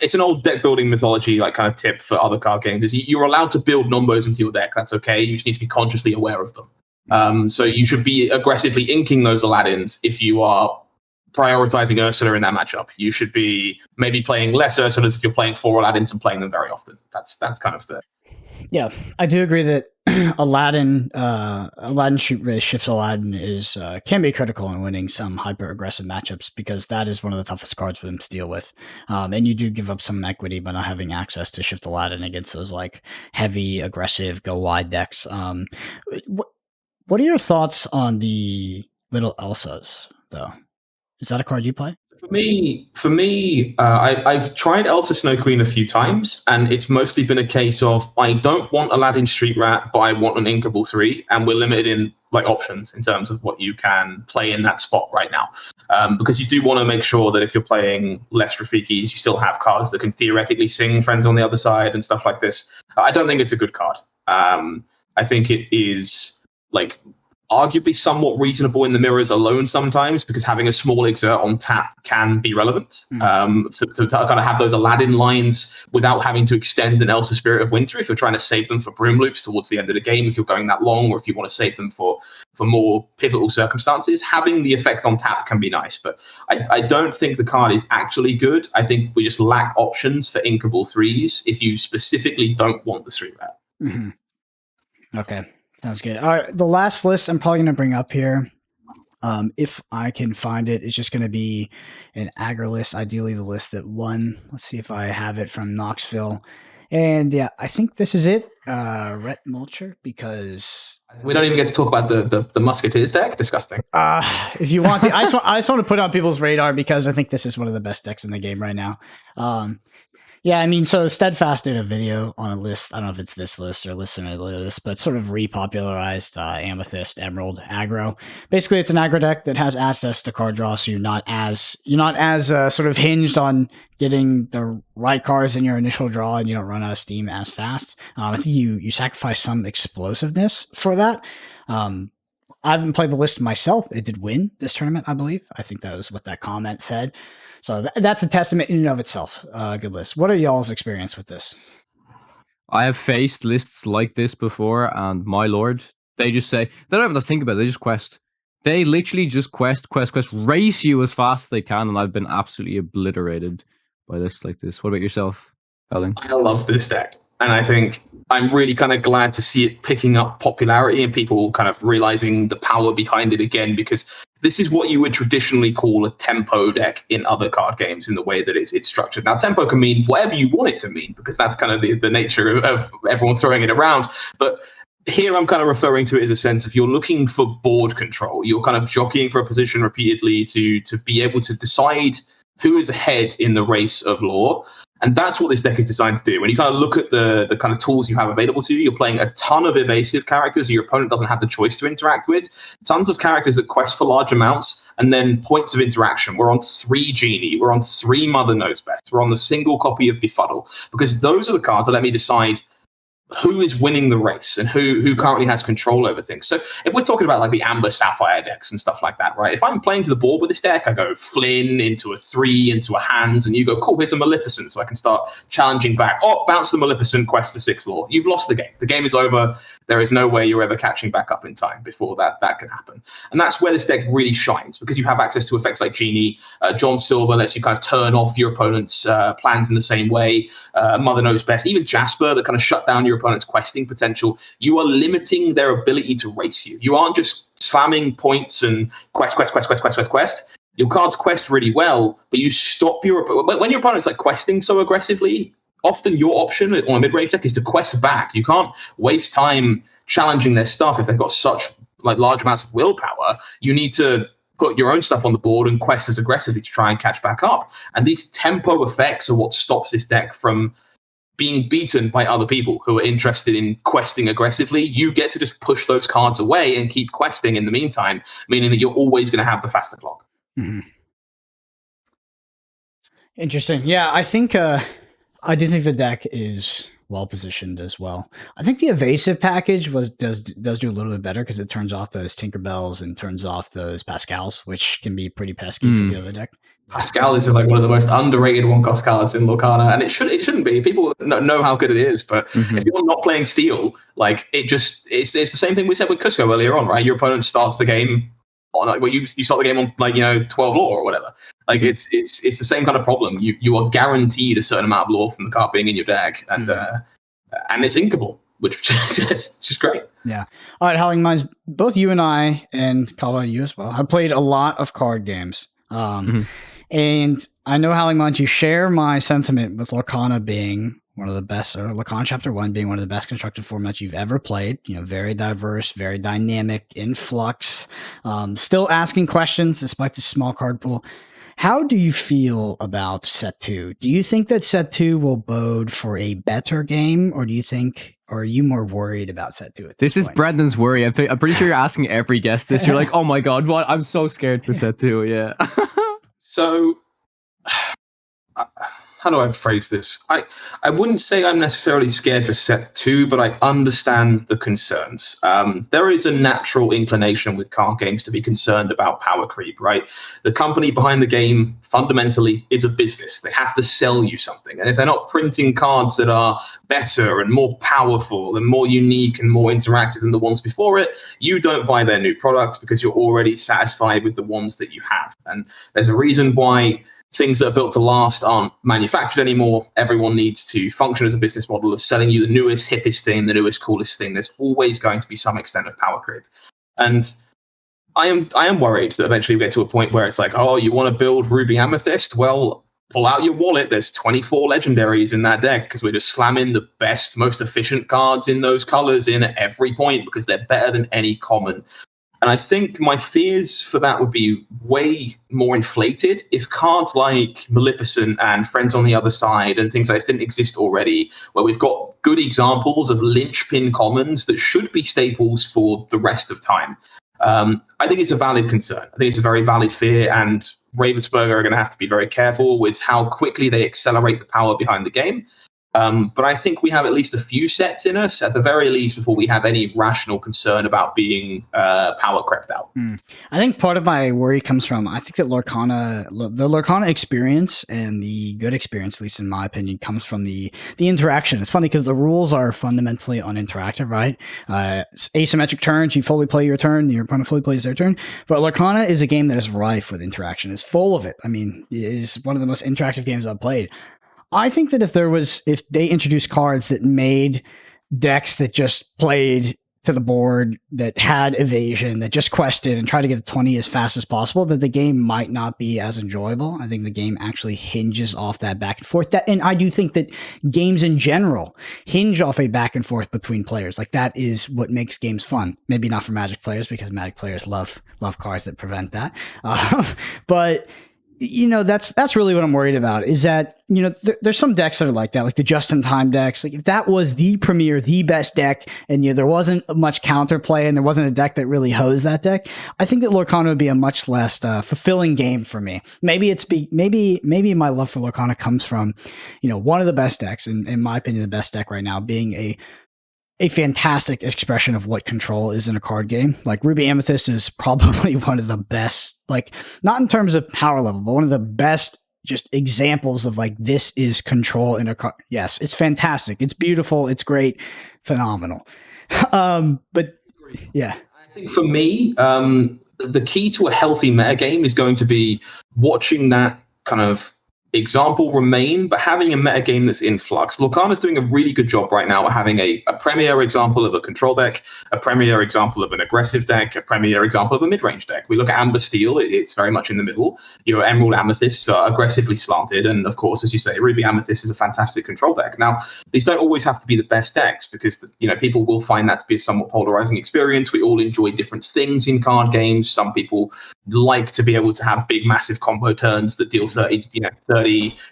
it's an old deck building mythology like kind of tip for other card games. Is you're allowed to build numbers into your deck. That's okay. You just need to be consciously aware of them. So you should be aggressively inking those Aladdins if you are prioritizing Ursula in that matchup. You should be maybe playing less Ursulas if you're playing 4 Aladdins and playing them very often. That's kind of the... Yeah, I do agree that Aladdin Shift Aladdin can be critical in winning some hyper aggressive matchups, because that is one of the toughest cards for them to deal with. And you do give up some equity by not having access to Shift Aladdin against those like heavy aggressive go wide decks. What are your thoughts on the little Elsas though? Is that a card you play? For me, I've tried Elsa Snow Queen a few times, and it's mostly been a case of I don't want Aladdin Street Rat, but I want an inkable 3, and we're limited in like options in terms of what you can play in that spot right now. Because you do want to make sure that if you're playing less Rafikis, you still have cards that can theoretically sing friends on the other side and stuff like this. I don't think it's a good card. I think it is like arguably somewhat reasonable in the mirrors alone sometimes, because having a small exert on tap can be relevant. To kind of have those Aladdin lines without having to extend an Elsa Spirit of Winter if you're trying to save them for Broom Loops towards the end of the game, if you're going that long, or if you want to save them for more pivotal circumstances, having the effect on tap can be nice. But I don't think the card is actually good. I think we just lack options for inkable 3s if you specifically don't want the 3-rat. Okay. Sounds good. All right, the last list I'm probably going to bring up here, if I can find it, it's just going to be an Aggro list, ideally the list that won. Let's see if I have it from Knoxville. And yeah, I think this is it. Rhett Mulcher, because... We don't even get to talk about the Musketeers deck. Disgusting. If you want to, I just want to put it on people's radar because I think this is one of the best decks in the game right now. Yeah, I mean, so Steadfast did a video on a list. I don't know if it's this list or listen to this, but sort of repopularized Amethyst, Emerald, Aggro. Basically, it's an aggro deck that has access to card draw, so you're not as sort of hinged on getting the right cards in your initial draw, and you don't run out of steam as fast. I think you sacrifice some explosiveness for that. I haven't played the list myself. It did win this tournament, I believe. I think that was what that comment said. So that's a testament in and of itself. Good list. What are y'all's experience with this? I have faced lists like this before, and my lord, they just say, they don't even have to think about it, they just quest. They literally just quest, race you as fast as they can, and I've been absolutely obliterated by lists like this. What about yourself, Howling? I love this deck, and I think I'm really kind of glad to see it picking up popularity and people kind of realizing the power behind it again, because this is what you would traditionally call a tempo deck in other card games in the way that it's structured. Now, tempo can mean whatever you want it to mean, because that's kind of the nature of everyone throwing it around. But here I'm kind of referring to it as a sense of you're looking for board control. You're kind of jockeying for a position repeatedly to be able to decide who is ahead in the race of lore. And that's what this deck is designed to do. When you kind of look at the kind of tools you have available to you, you're playing a ton of evasive characters your opponent doesn't have the choice to interact with, tons of characters that quest for large amounts, and then points of interaction. We're on 3 Genie, we're on 3 Mother Knows Best, we're on the single copy of Befuddle, because those are the cards that let me decide who is winning the race and who currently has control over things. So if we're talking about like the Amber Sapphire decks and stuff like that, right? If I'm playing to the board with this deck, I go Flynn into a 3, into a Hands, and you go, cool, here's a Maleficent, so I can start challenging back. Oh, bounce the Maleficent, quest for 6th lore. You've lost the game. The game is over. There is no way you're ever catching back up in time before that can happen. And that's where this deck really shines, because you have access to effects like Genie. John Silver lets you kind of turn off your opponent's plans in the same way. Mother Knows Best. Even Jasper, that kind of shut down your opponent's questing potential. You are limiting their ability to race you. You aren't just slamming points and quest. Your cards quest really well, but you stop when your opponent's like questing so aggressively. Often your option on a mid-range deck is to quest back. You can't waste time challenging their stuff if they've got such like large amounts of willpower. You need to put your own stuff on the board and quest as aggressively to try and catch back up. And these tempo effects are what stops this deck from being beaten by other people who are interested in questing aggressively. You get to just push those cards away and keep questing in the meantime, meaning that you're always going to have the faster clock. Mm-hmm. Interesting. Yeah, I think I do think the deck is well positioned as well. I think the evasive package does do a little bit better because it turns off those Tinkerbells and turns off those Pascals, which can be pretty pesky for the other deck. Pascal is just like one of the most underrated one-cost cards in Lorcana, and it shouldn't be. People know how good it is, but if you're not playing Steel, like it's the same thing we said with Cusco earlier on, right? Your opponent starts the game on like, well, you start the game on 12 lore or whatever. Like it's the same kind of problem. You are guaranteed a certain amount of lore from the card being in your deck, and it's inkable, which is just great. Yeah. All right, HowlingMines, both you and I, and Kawa, you as well, have played a lot of card games. And I know, HowlingMines, you share my sentiment with Lorcana being one of the best, or Lorcana Chapter 1 being one of the best constructed formats you've ever played. Very diverse, very dynamic, in flux, still asking questions despite the small card pool. How do you feel about Set 2? Do you think that Set 2 will bode for a better game, or are you more worried about Set 2 at this point? Is Brendan's worry. I'm pretty sure you're asking every guest this. You're like, oh my god, what? I'm so scared for Set 2, yeah. So how do I phrase this? I wouldn't say I'm necessarily scared for set 2, but I understand the concerns. There is a natural inclination with card games to be concerned about power creep, right? The company behind the game fundamentally is a business. They have to sell you something. And if they're not printing cards that are better and more powerful and more unique and more interactive than the ones before it, you don't buy their new products because you're already satisfied with the ones that you have. And there's a reason why things that are built to last aren't manufactured anymore. Everyone needs to function as a business model of selling you the newest, hippest thing, the newest, coolest thing. There's always going to be some extent of power creep. And I am worried that eventually we get to a point where it's like, oh, you want to build Ruby Amethyst? Well, pull out your wallet. There's 24 legendaries in that deck because we're just slamming the best, most efficient cards in those colors in at every point because they're better than any common. And I think my fears for that would be way more inflated if cards like Maleficent and Friends on the Other Side and things like this didn't exist already, where we've got good examples of linchpin commons that should be staples for the rest of time. I think it's a valid concern. I think it's a very valid fear, and Ravensburger are going to have to be very careful with how quickly they accelerate the power behind the game. But I think we have at least a few sets in us, at the very least, before we have any rational concern about being power crept out. I think part of my worry comes from, I think that the Lorcana experience and the good experience, at least in my opinion, comes from the interaction. It's funny because the rules are fundamentally uninteractive, right? Asymmetric turns, you fully play your turn, your opponent fully plays their turn. But Lorcana is a game that is rife with interaction. It's full of it. I mean, it is one of the most interactive games I've played. I think that if they introduced cards that made decks that just played to the board, that had evasion, that just quested and tried to get a 20 as fast as possible, that the game might not be as enjoyable. I think the game actually hinges off that back and forth. And I do think that games in general hinge off a back and forth between players. Like, that is what makes games fun. Maybe not for Magic players, because Magic players love cards that prevent that. But that's really what I'm worried about, is that, there's some decks that are like that, like the just-in-time decks. Like, if that was the best deck, and there wasn't much counterplay and there wasn't a deck that really hosed that deck, I think that Lorcana would be a much less fulfilling game for me. Maybe maybe my love for Lorcana comes from, one of the best decks, in my opinion, the best deck right now, being a fantastic expression of what control is in a card game. Like, Ruby Amethyst is probably one of the best, like, not in terms of power level, but one of the best just examples of, like, this is control in a card. Yes, it's fantastic. It's beautiful. It's great. Phenomenal. But yeah. I think for me, the key to a healthy metagame is going to be watching that kind of example remain, but having a metagame that's in flux. Lorcana's doing a really good job right now at having a premier example of a control deck, a premier example of an aggressive deck, a premier example of a mid-range deck. We look at Amber Steel, it's very much in the middle. Your Emerald Amethysts are aggressively slanted, and of course, as you say, Ruby Amethyst is a fantastic control deck. Now, these don't always have to be the best decks, because people will find that to be a somewhat polarizing experience. We all enjoy different things in card games. Some people like to be able to have big, massive combo turns that deal 30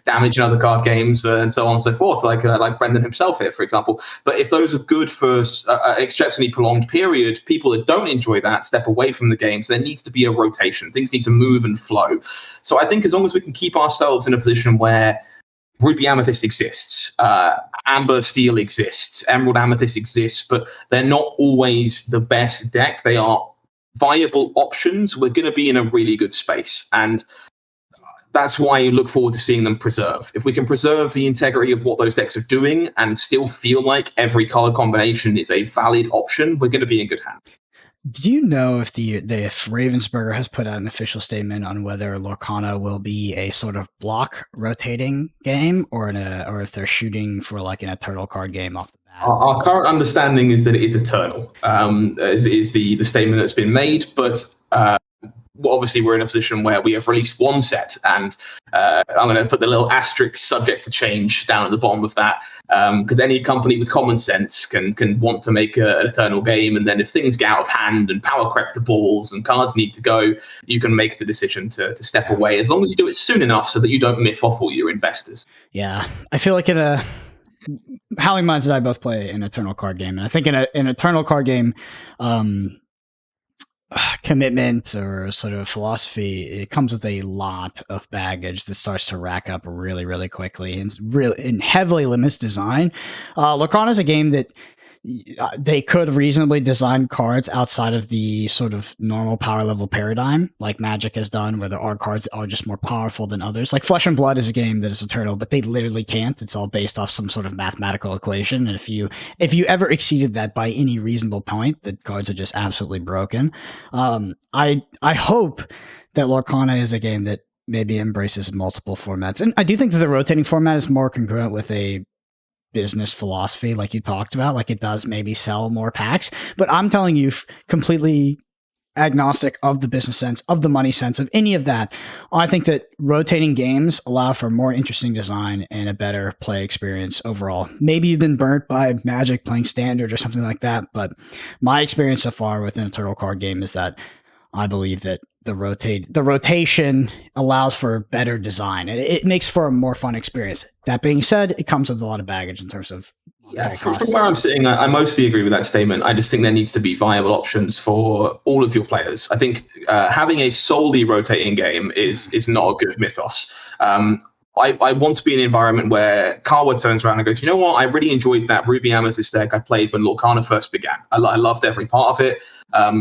damage in other card games, and so on and so forth, like Brendan himself here, for example. But if those are good for an exceptionally prolonged period, people that don't enjoy that step away from the games. There needs to be a rotation. Things need to move and flow. So I think as long as we can keep ourselves in a position where Ruby Amethyst exists, Amber Steel exists, Emerald Amethyst exists, but they're not always the best deck. They are viable options. We're going to be in a really good space. And that's why you look forward to seeing them preserve. If we can preserve the integrity of what those decks are doing and still feel like every color combination is a valid option, we're going to be in good hands. Do you know if if Ravensburger has put out an official statement on whether Lorcana will be a sort of block rotating game, or if they're shooting for like an eternal card game off the bat? Our current understanding is that it is eternal, is the statement that's been made, but obviously we're in a position where we have released one set, and I'm going to put the little asterisk subject to change down at the bottom of that, because any company with common sense can want to make an eternal game, and then if things get out of hand and power creep the balls and cards need to go, you can make the decision to step away, as long as you do it soon enough so that you don't miff off all your investors. Yeah, I feel like HowlingMines and I both play an eternal card game, and I think in an eternal card game, God, commitment or sort of philosophy, it comes with a lot of baggage that starts to rack up really, really quickly and heavily limits design. Lorcana is a game that they could reasonably design cards outside of the sort of normal power level paradigm, like Magic has done, where there are cards that are just more powerful than others. Like Flesh and Blood is a game that is eternal, but they literally can't. It's all based off some sort of mathematical equation, and if you ever exceeded that by any reasonable point, the cards are just absolutely broken. I hope that Lorcana is a game that maybe embraces multiple formats, and I do think that the rotating format is more congruent with a business philosophy, like you talked about. Like, it does maybe sell more packs, but I'm telling you, completely agnostic of the business sense, of the money sense, of any of that, I think that rotating games allow for more interesting design and a better play experience overall. Maybe you've been burnt by Magic playing standard or something like that, but my experience so far with an eternal card game is that I believe that the rotation allows for better design. It makes for a more fun experience. That being said, it comes with a lot of baggage in terms of from where I'm sitting, I mostly agree with that statement. I just think there needs to be viable options for all of your players. I think having a solely rotating game is not a good mythos. I want to be in an environment where Kawa turns around and goes, you know what, I really enjoyed that Ruby Amethyst deck I played when Lorcana first began. I loved every part of it.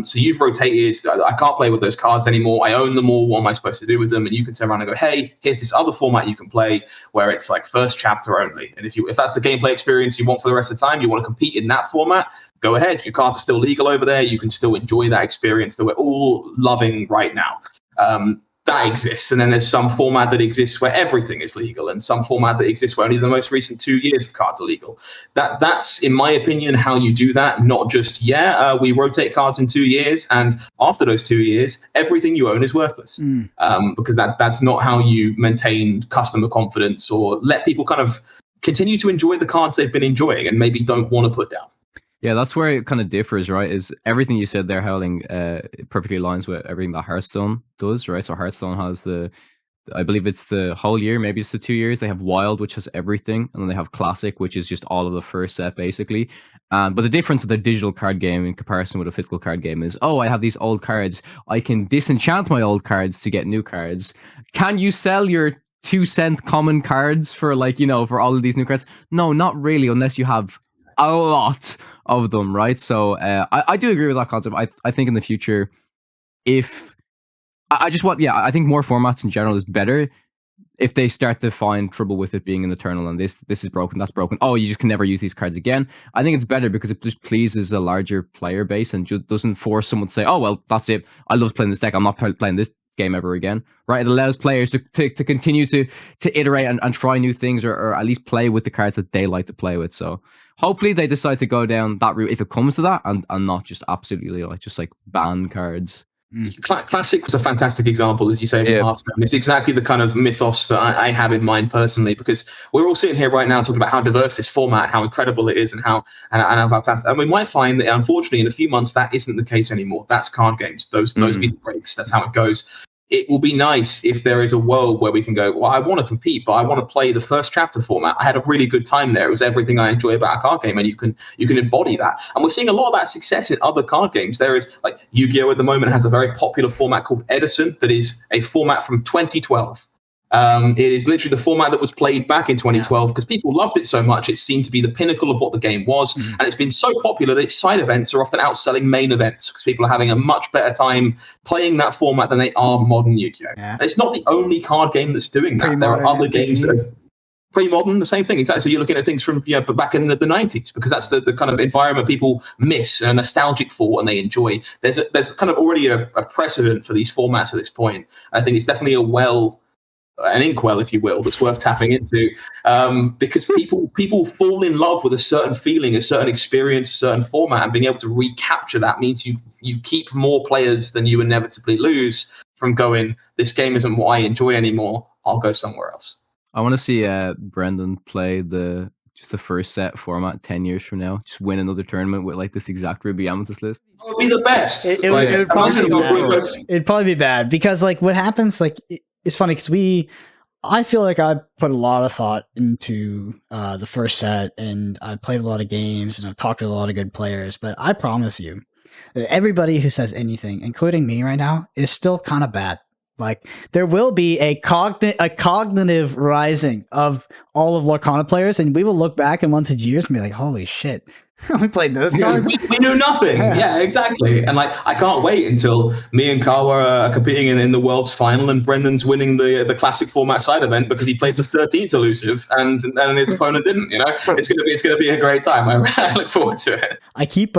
So you've rotated. I can't play with those cards anymore. I own them all. What am I supposed to do with them? And you can turn around and go, hey, here's this other format you can play where it's like first chapter only. And if that's the gameplay experience you want for the rest of the time, you want to compete in that format, go ahead. Your cards are still legal over there. You can still enjoy that experience that we're all loving right now. That exists. And then there's some format that exists where everything is legal, and some format that exists where only the most recent 2 years of cards are legal. That's, in my opinion, how you do that. Not just, we rotate cards in 2 years, and after those 2 years, everything you own is worthless. Because that's not how you maintain customer confidence or let people kind of continue to enjoy the cards they've been enjoying and maybe don't want to put down. Yeah, that's where it kind of differs, right? Is everything you said there, Howling, perfectly aligns with everything that Hearthstone does, right? So Hearthstone has I believe it's the whole year, maybe it's the 2 years. They have Wild, which has everything, and then they have Classic, which is just all of the first set, basically. But the difference with a digital card game in comparison with a physical card game is, I have these old cards. I can disenchant my old cards to get new cards. Can you sell your 2-cent common cards for for all of these new cards? No, not really, unless you have a lot of them, right? So I do agree with that concept. I think in the future, I think more formats in general is better if they start to find trouble with it being an eternal and this is broken, that's broken. Oh, you just can never use these cards again. I think it's better because it just pleases a larger player base and just doesn't force someone to say, oh, well, that's it. I love playing this deck. I'm not playing this game ever again, right? It allows players to continue to iterate and try new things or at least play with the cards that they like to play with. So hopefully they decide to go down that route if it comes to that and not just absolutely just ban cards. Classic was a fantastic example, as you say, of Hearthstone. It's exactly the kind of mythos that I have in mind personally, because we're all sitting here right now talking about how diverse this format, how incredible it is, and how fantastic. And we might find that, unfortunately, in a few months, that isn't the case anymore. That's card games. Those be the breaks. That's how it goes. It will be nice if there is a world where we can go, well, I want to compete, but I want to play the first chapter format. I had a really good time there. It was everything I enjoy about a card game, and you can embody that. And we're seeing a lot of that success in other card games. There is, like, Yu-Gi-Oh! At the moment has a very popular format called Edison that is a format from 2012. It is literally the format that was played back in 2012 because people loved it so much. It seemed to be the pinnacle of what the game was. And it's been so popular that its side events are often outselling main events because people are having a much better time playing that format than they are modern Yu-Gi-Oh! And it's not the only card game that's doing that. There are other games that are pre-modern, the same thing. Exactly. So you're looking at things from back in the 90s because that's the kind of environment people miss and are nostalgic for and they enjoy. There's kind of already a precedent for these formats at this point. I think it's definitely an inkwell, if you will, that's worth tapping into, because people fall in love with a certain feeling, a certain experience, a certain format, and being able to recapture that means you keep more players than you inevitably lose from going, this game isn't what I enjoy anymore, I'll go somewhere else. I want to see Brendan play the first set format 10 years from now, just win another tournament with this exact Ruby Amethyst list. It would be the best. It would probably be bad because what happens, it's funny because I feel like I put a lot of thought into the first set and I played a lot of games and I've talked to a lot of good players, but I promise you, everybody who says anything, including me right now, is still kind of bad. Like there will be a cognitive rising of all of Lorcana players, and we will look back in months and years and be like, "Holy shit, we played those cards." We knew nothing. Yeah, exactly. And like, I can't wait until me and Kawa are competing in the world's final, and Brendan's winning the classic format side event because he played the 13th elusive, and his opponent didn't. You know, it's gonna be a great time. I look forward to it. I keep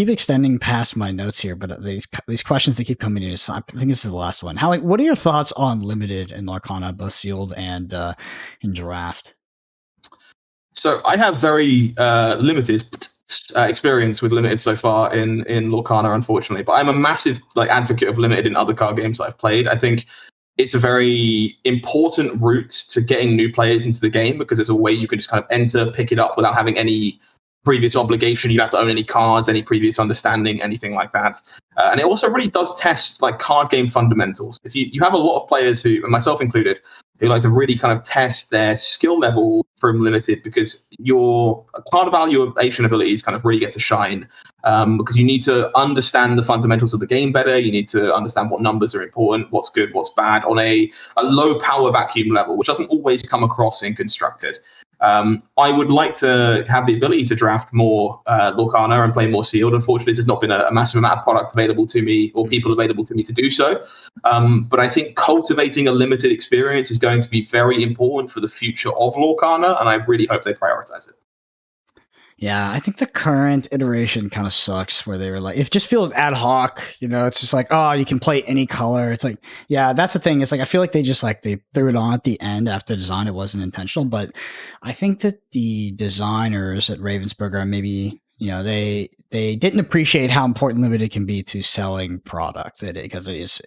extending past my notes here, but these questions that keep coming in. I think this is the last one. Howling, what are your thoughts on limited and Lorcana, both sealed and in draft? So I have very limited experience with limited so far in Lorcana, unfortunately. But I'm a massive advocate of limited in other card games that I've played. I think it's a very important route to getting new players into the game because it's a way you can just kind of enter, pick it up without having any previous obligation. You don't have to own any cards, any previous understanding, anything like that. And it also really does test card game fundamentals. If you have a lot of players who, and myself included, who like to really kind of test their skill level from limited, because your card evaluation abilities kind of really get to shine, because you need to understand the fundamentals of the game better. You need to understand what numbers are important, what's good, what's bad on a low power vacuum level, which doesn't always come across in Constructed. I would like to have the ability to draft more Lorcana and play more sealed. Unfortunately, there's not been a massive amount of product available to me or people available to me to do so. But I think cultivating a limited experience is going to be very important for the future of Lorcana, and I really hope they prioritize it. Yeah, I think the current iteration kind of sucks where they were like, it just feels ad hoc, you know, it's just like, oh, you can play any color. It's like, yeah, that's the thing. It's like, I feel like they just they threw it on at the end after design. It wasn't intentional, but I think that the designers at Ravensburger are maybe, you know, they didn't appreciate how important limited can be to selling product because it is.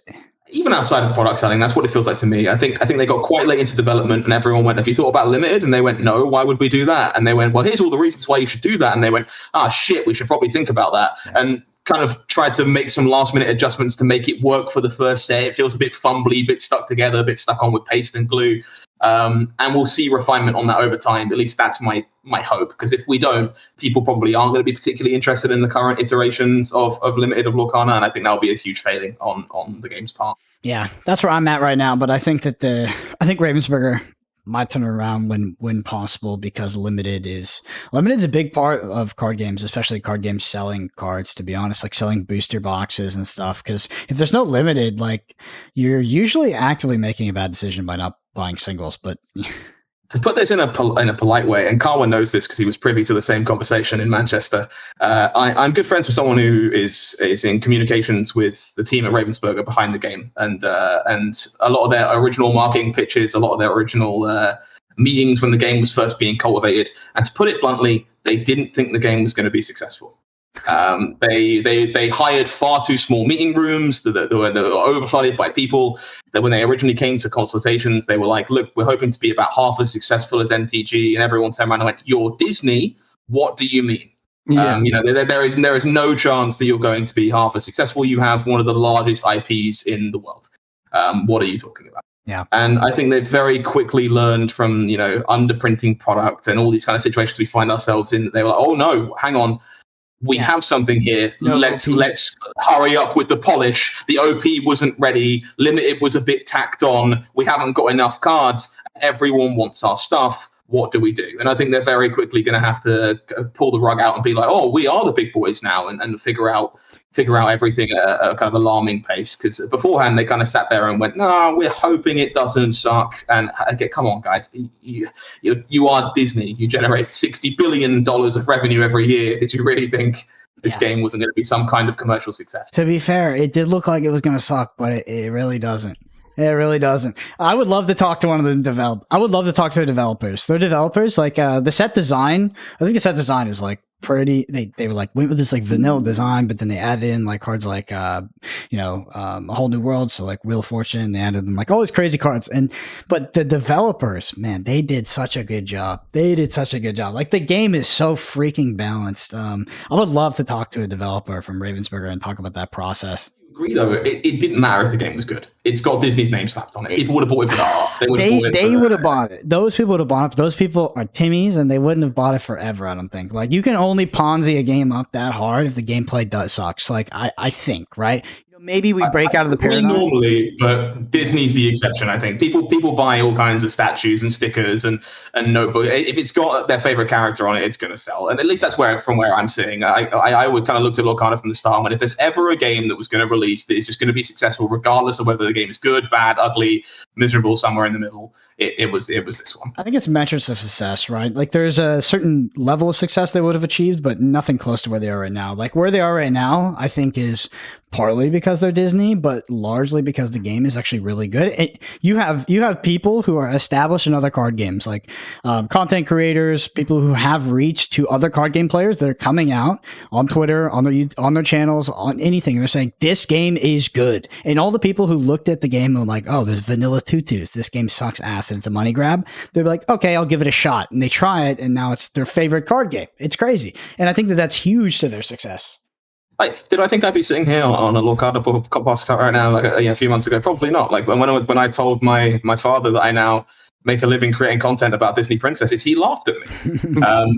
Even outside of product selling, that's what it feels like to me. I think they got quite late into development, and everyone went, "Have you thought about limited?" And they went, "No, why would we do that?" And they went, "Well, here's all the reasons why you should do that." And they went, "Ah, shit, we should probably think about that." Yeah. And kind of tried to make some last minute adjustments to make it work for the first set. It feels a bit fumbly, a bit stuck together, a bit stuck on with paste and glue. And we'll see refinement on that over time. At least that's my hope, because if we don't, people probably aren't going to be particularly interested in the current iterations of limited of Lorcana, and I think that'll be a huge failing on the game's part. Yeah, that's where I'm at right now, but I think that Ravensburger might turn around when possible, because limited is a big part of card games, especially card games selling cards, to be honest, like selling booster boxes and stuff. Because if there's no limited, you're usually actively making a bad decision by not buying singles. But to put this in a polite way, and Kawa knows this because he was privy to the same conversation in Manchester, I'm good friends with someone who is in communications with the team at Ravensburger behind the game, and a lot of their original marketing pitches, a lot of their original meetings when the game was first being cultivated, and to put it bluntly, they didn't think the game was going to be successful. They hired far too small meeting rooms that were overflooded by people. That when they originally came to consultations, they were like, "Look, we're hoping to be about half as successful as MTG," and everyone turned around and went, "You're Disney. What do you mean?" Yeah. There is no chance that you're going to be half as successful. You have one of the largest IPs in the world. What are you talking about? Yeah. And I think they've very quickly learned from underprinting product and all these kind of situations we find ourselves in. They were like, "Oh no, hang on. We have something here. No, let's hurry up with the polish. The OP wasn't ready. Limited was a bit tacked on. We haven't got enough cards. Everyone wants our stuff. What do we do?" And I think they're very quickly going to have to pull the rug out and be like, "Oh, we are the big boys now," and figure out everything at a kind of alarming pace. Because beforehand, they kind of sat there and went, "No, we're hoping it doesn't suck." And again, come on, guys, you are Disney. You generate $60 billion of revenue every year. Did you really think this game wasn't going to be some kind of commercial success? To be fair, it did look like it was going to suck, but it really doesn't. It really doesn't. I would love to talk to one of the I would love to talk to the developers. Their developers, the set design. I think the set design is pretty. They were went with this vanilla design, but then they added in cards a whole new world. So Wheel of Fortune. They added them all these crazy cards. But the developers, man, they did such a good job. The game is so freaking balanced. I would love to talk to a developer from Ravensburger and talk about that process. agree though, it didn't matter if the game was good. It's got Disney's name slapped on it. People would have bought it for the art. They would have bought it. Those people would have bought it. Those people are Timmies, and they wouldn't have bought it forever. I don't think. Like, you can only Ponzi a game up that hard if the gameplay sucks. Like, I think, right? Maybe we break out of the paradigm normally, but Disney's the exception. I think people buy all kinds of statues and stickers and notebooks. If it's got their favorite character on it, it's going to sell. And at least that's from where I'm sitting. I would kind of look at Lorcana from the start. And if there's ever a game that was going to release that is just going to be successful, regardless of whether the game is good, bad, ugly, miserable, somewhere in the middle, it was this one. I think it's metrics of success, right? Like, there's a certain level of success they would have achieved, but nothing close to where they are right now. Like, where they are right now, I think is partly because they're Disney, but largely because the game is actually really good. You have people who are established in other card games, like content creators, people who have reach to other card game players that are coming out on Twitter, on their channels, on anything. They're saying this game is good, and all the people who looked at the game and were like, "Oh, there's vanilla tutus. This game sucks ass and it's a money grab." They're like, "Okay, I'll give it a shot," and they try it, and now it's their favorite card game. It's crazy, and I think that that's huge to their success. Did I think I'd be sitting here on a Lorcana podcast right now, like a few months ago? Probably not. Like when I told my father that I now make a living creating content about Disney princesses, he laughed at me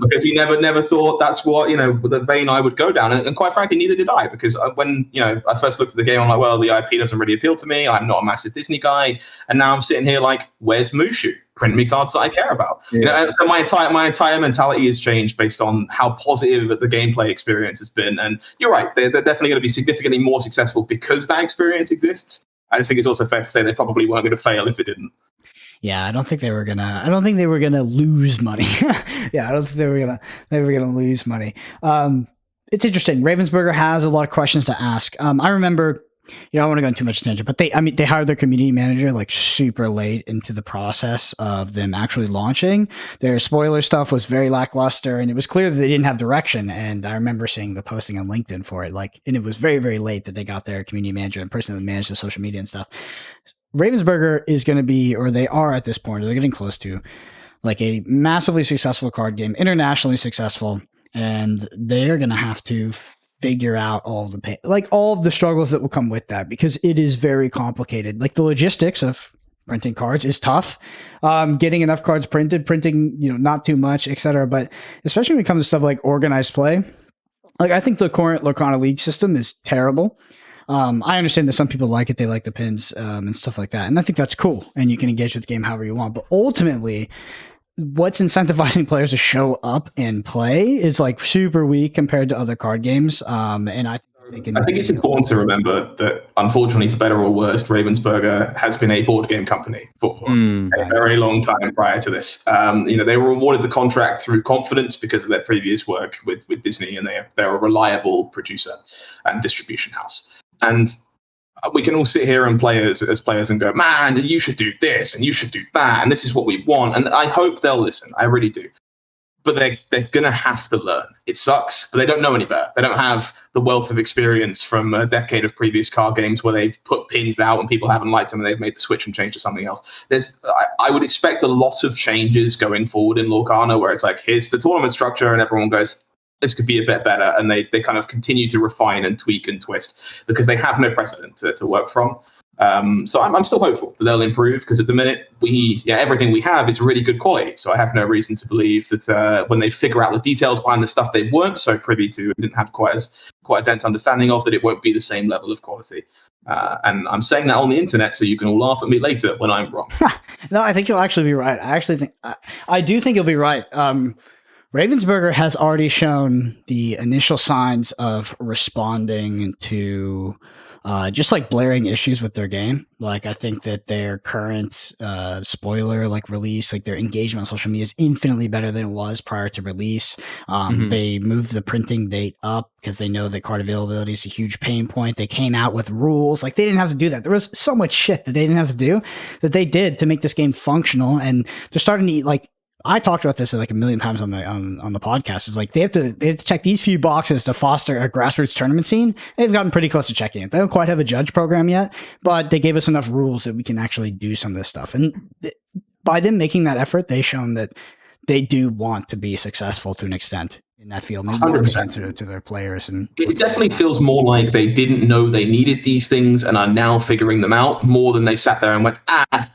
because he never thought that's what the vein I would go down. And quite frankly, neither did I, because when I first looked at the game, I'm like, well, the IP doesn't really appeal to me. I'm not a massive Disney guy, and now I'm sitting here like, where's Mushu? Print me cards that I care about. Yeah. And so my entire mentality has changed based on how positive the gameplay experience has been. And you're right, they're definitely going to be significantly more successful because that experience exists. I just think it's also fair to say they probably weren't going to fail if it didn't. Yeah, I don't think they were gonna lose money. Yeah, I don't think they were gonna lose money. It's interesting. Ravensburger has a lot of questions to ask. I remember, I don't want to go into too much tangent, but they hired their community manager like super late into the process of them actually launching. Their spoiler stuff was very lackluster, and it was clear that they didn't have direction. And I remember seeing the posting on LinkedIn for it, and it was very, very late that they got their community manager and person that managed the social media and stuff. Ravensburger is going to be, or they are at this point, or they're getting close to, like a massively successful card game, internationally successful, and they're going to have to figure out all of the struggles that will come with that, because it is very complicated. Like, the logistics of printing cards is tough. Getting enough cards printing, not too much, etc. But especially when it comes to stuff like organized play, like, I think the current Lorcana League system is terrible. I understand that some people like it. They like the pins and stuff like that. And I think that's cool. And you can engage with the game however you want. But ultimately, what's incentivizing players to show up and play is like super weak compared to other card games. And I think it's important to remember that, unfortunately, for better or worse, Ravensburger has been a board game company for a very long time prior to this. They were awarded the contract through confidence because of their previous work with Disney, and they're a reliable producer and distribution house. And we can all sit here and play as players and go, man, you should do this and you should do that, and this is what we want. And I hope they'll listen. I really do. But they're going to have to learn. It sucks, but they don't know any better. They don't have the wealth of experience from a decade of previous card games where they've put pins out and people haven't liked them and they've made the switch and changed to something else. I would expect a lot of changes going forward in Lorcana, where it's like, here's the tournament structure, and everyone goes, this could be a bit better, and they kind of continue to refine and tweak and twist because they have no precedent to work from. So I'm still hopeful that they'll improve, because at the minute everything we have is really good quality. So I have no reason to believe that when they figure out the details behind the stuff they weren't so privy to and didn't have quite a dense understanding of, that it won't be the same level of quality. And I'm saying that on the internet so you can all laugh at me later when I'm wrong. No, I think you'll actually be right. I do think you'll be right. Ravensburger has already shown the initial signs of responding to just like blaring issues with their game. Like, I think that their current spoiler release, like their engagement on social media is infinitely better than it was prior to release. They moved the printing date up because they know that card availability is a huge pain point. They came out with rules. Like, they didn't have to do that. There was so much shit that they didn't have to do that they did to make this game functional. And they're starting to I talked about this like a million times on the podcast. It's like they have to check these few boxes to foster a grassroots tournament scene. They've gotten pretty close to checking it. They don't quite have a judge program yet, but they gave us enough rules that we can actually do some of this stuff. And by them making that effort, they've shown that they do want to be successful to an extent in that field. And they want to answer to their players. And it definitely feels more like they didn't know they needed these things and are now figuring them out more than they sat there and went,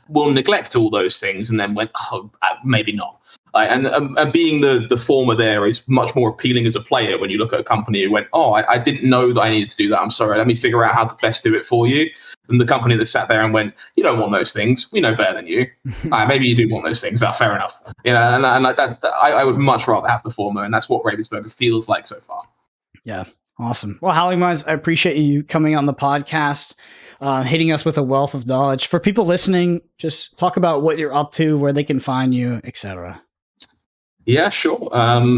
we'll neglect all those things, and then went, maybe not. And being the former there is much more appealing as a player when you look at a company who went, I didn't know that I needed to do that. I'm sorry. Let me figure out how to best do it for you. And the company that sat there and went, you don't want those things. We know better than you. Maybe you do want those things. Fair enough. And like that, I would much rather have the former. And that's what Ravensburger feels like so far. Yeah. Awesome. Well, HowlingMines, I appreciate you coming on the podcast, hitting us with a wealth of knowledge. For people listening, just talk about what you're up to, where they can find you, etc. Yeah, sure.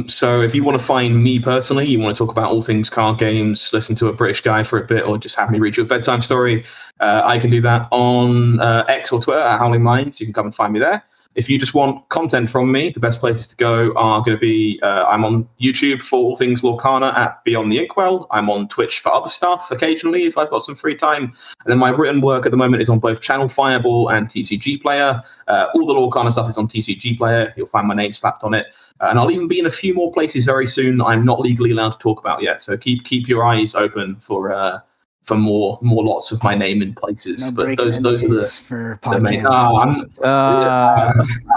So if you want to find me personally, you want to talk about all things card games, listen to a British guy for a bit, or just have me read you a bedtime story, I can do that on X or Twitter at HowlingMines. You can come and find me there. If you just want content from me, the best places to go are going to be, I'm on YouTube for all things Lorcana at Beyond the Inkwell. I'm on Twitch for other stuff occasionally if I've got some free time. And then my written work at the moment is on both Channel Fireball and TCG Player. All the Lorcana stuff is on TCG Player. You'll find my name slapped on it. And I'll even be in a few more places very soon that I'm not legally allowed to talk about yet. So keep your eyes open for more lots of my name in places. No, but those are the for Podcana.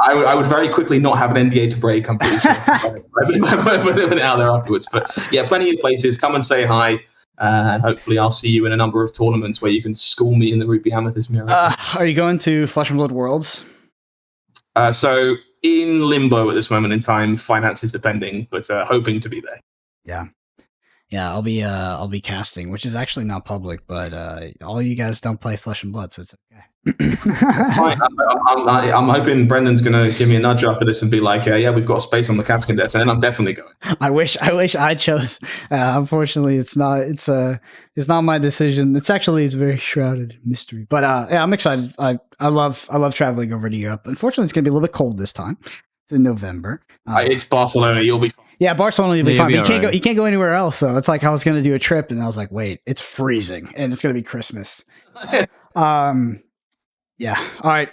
I would very quickly not have an NDA to break. I'm pretty sure. I put it out there afterwards. But yeah, plenty of places. Come and say hi. And hopefully I'll see you in a number of tournaments where you can school me in the Ruby Amethyst mirror. Are you going to Flesh and Blood Worlds? So in limbo at this moment in time, finances depending, but hoping to be there. Yeah, I'll be casting, which is actually not public, but all you guys don't play Flesh and Blood, so it's okay. I'm hoping Brendan's going to give me a nudge after this and be like, yeah, we've got space on the Caskin desk, and I'm definitely going. I wish I chose. Unfortunately, it's not my decision. It's very shrouded in mystery. But yeah, I'm excited. I love traveling over to Europe. Unfortunately, it's going to be a little bit cold this time. It's in November. It's Barcelona. You'll be fine. Yeah, Barcelona will be fine. But you can't go anywhere else. So it's like I was going to do a trip, and I was like, wait, it's freezing, and it's going to be Christmas. Yeah. All right.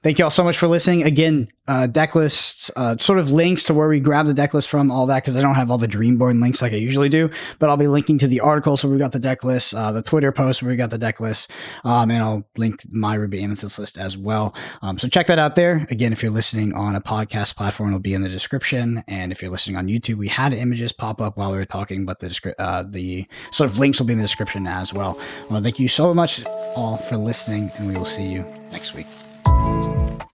Thank you all so much for listening. Again, deck lists, sort of links to where we grab the deck list from, all that, because I don't have all the Dreamborn links like I usually do, but I'll be linking to the articles where we got the deck list, the Twitter post where we got the deck list, and I'll link my Ruby Amethyst list as well. So check that out there. Again, if you're listening on a podcast platform, it'll be in the description. And if you're listening on YouTube, we had images pop up while we were talking, but the sort of links will be in the description as well. Well, thank you so much all for listening, and we will see you next week.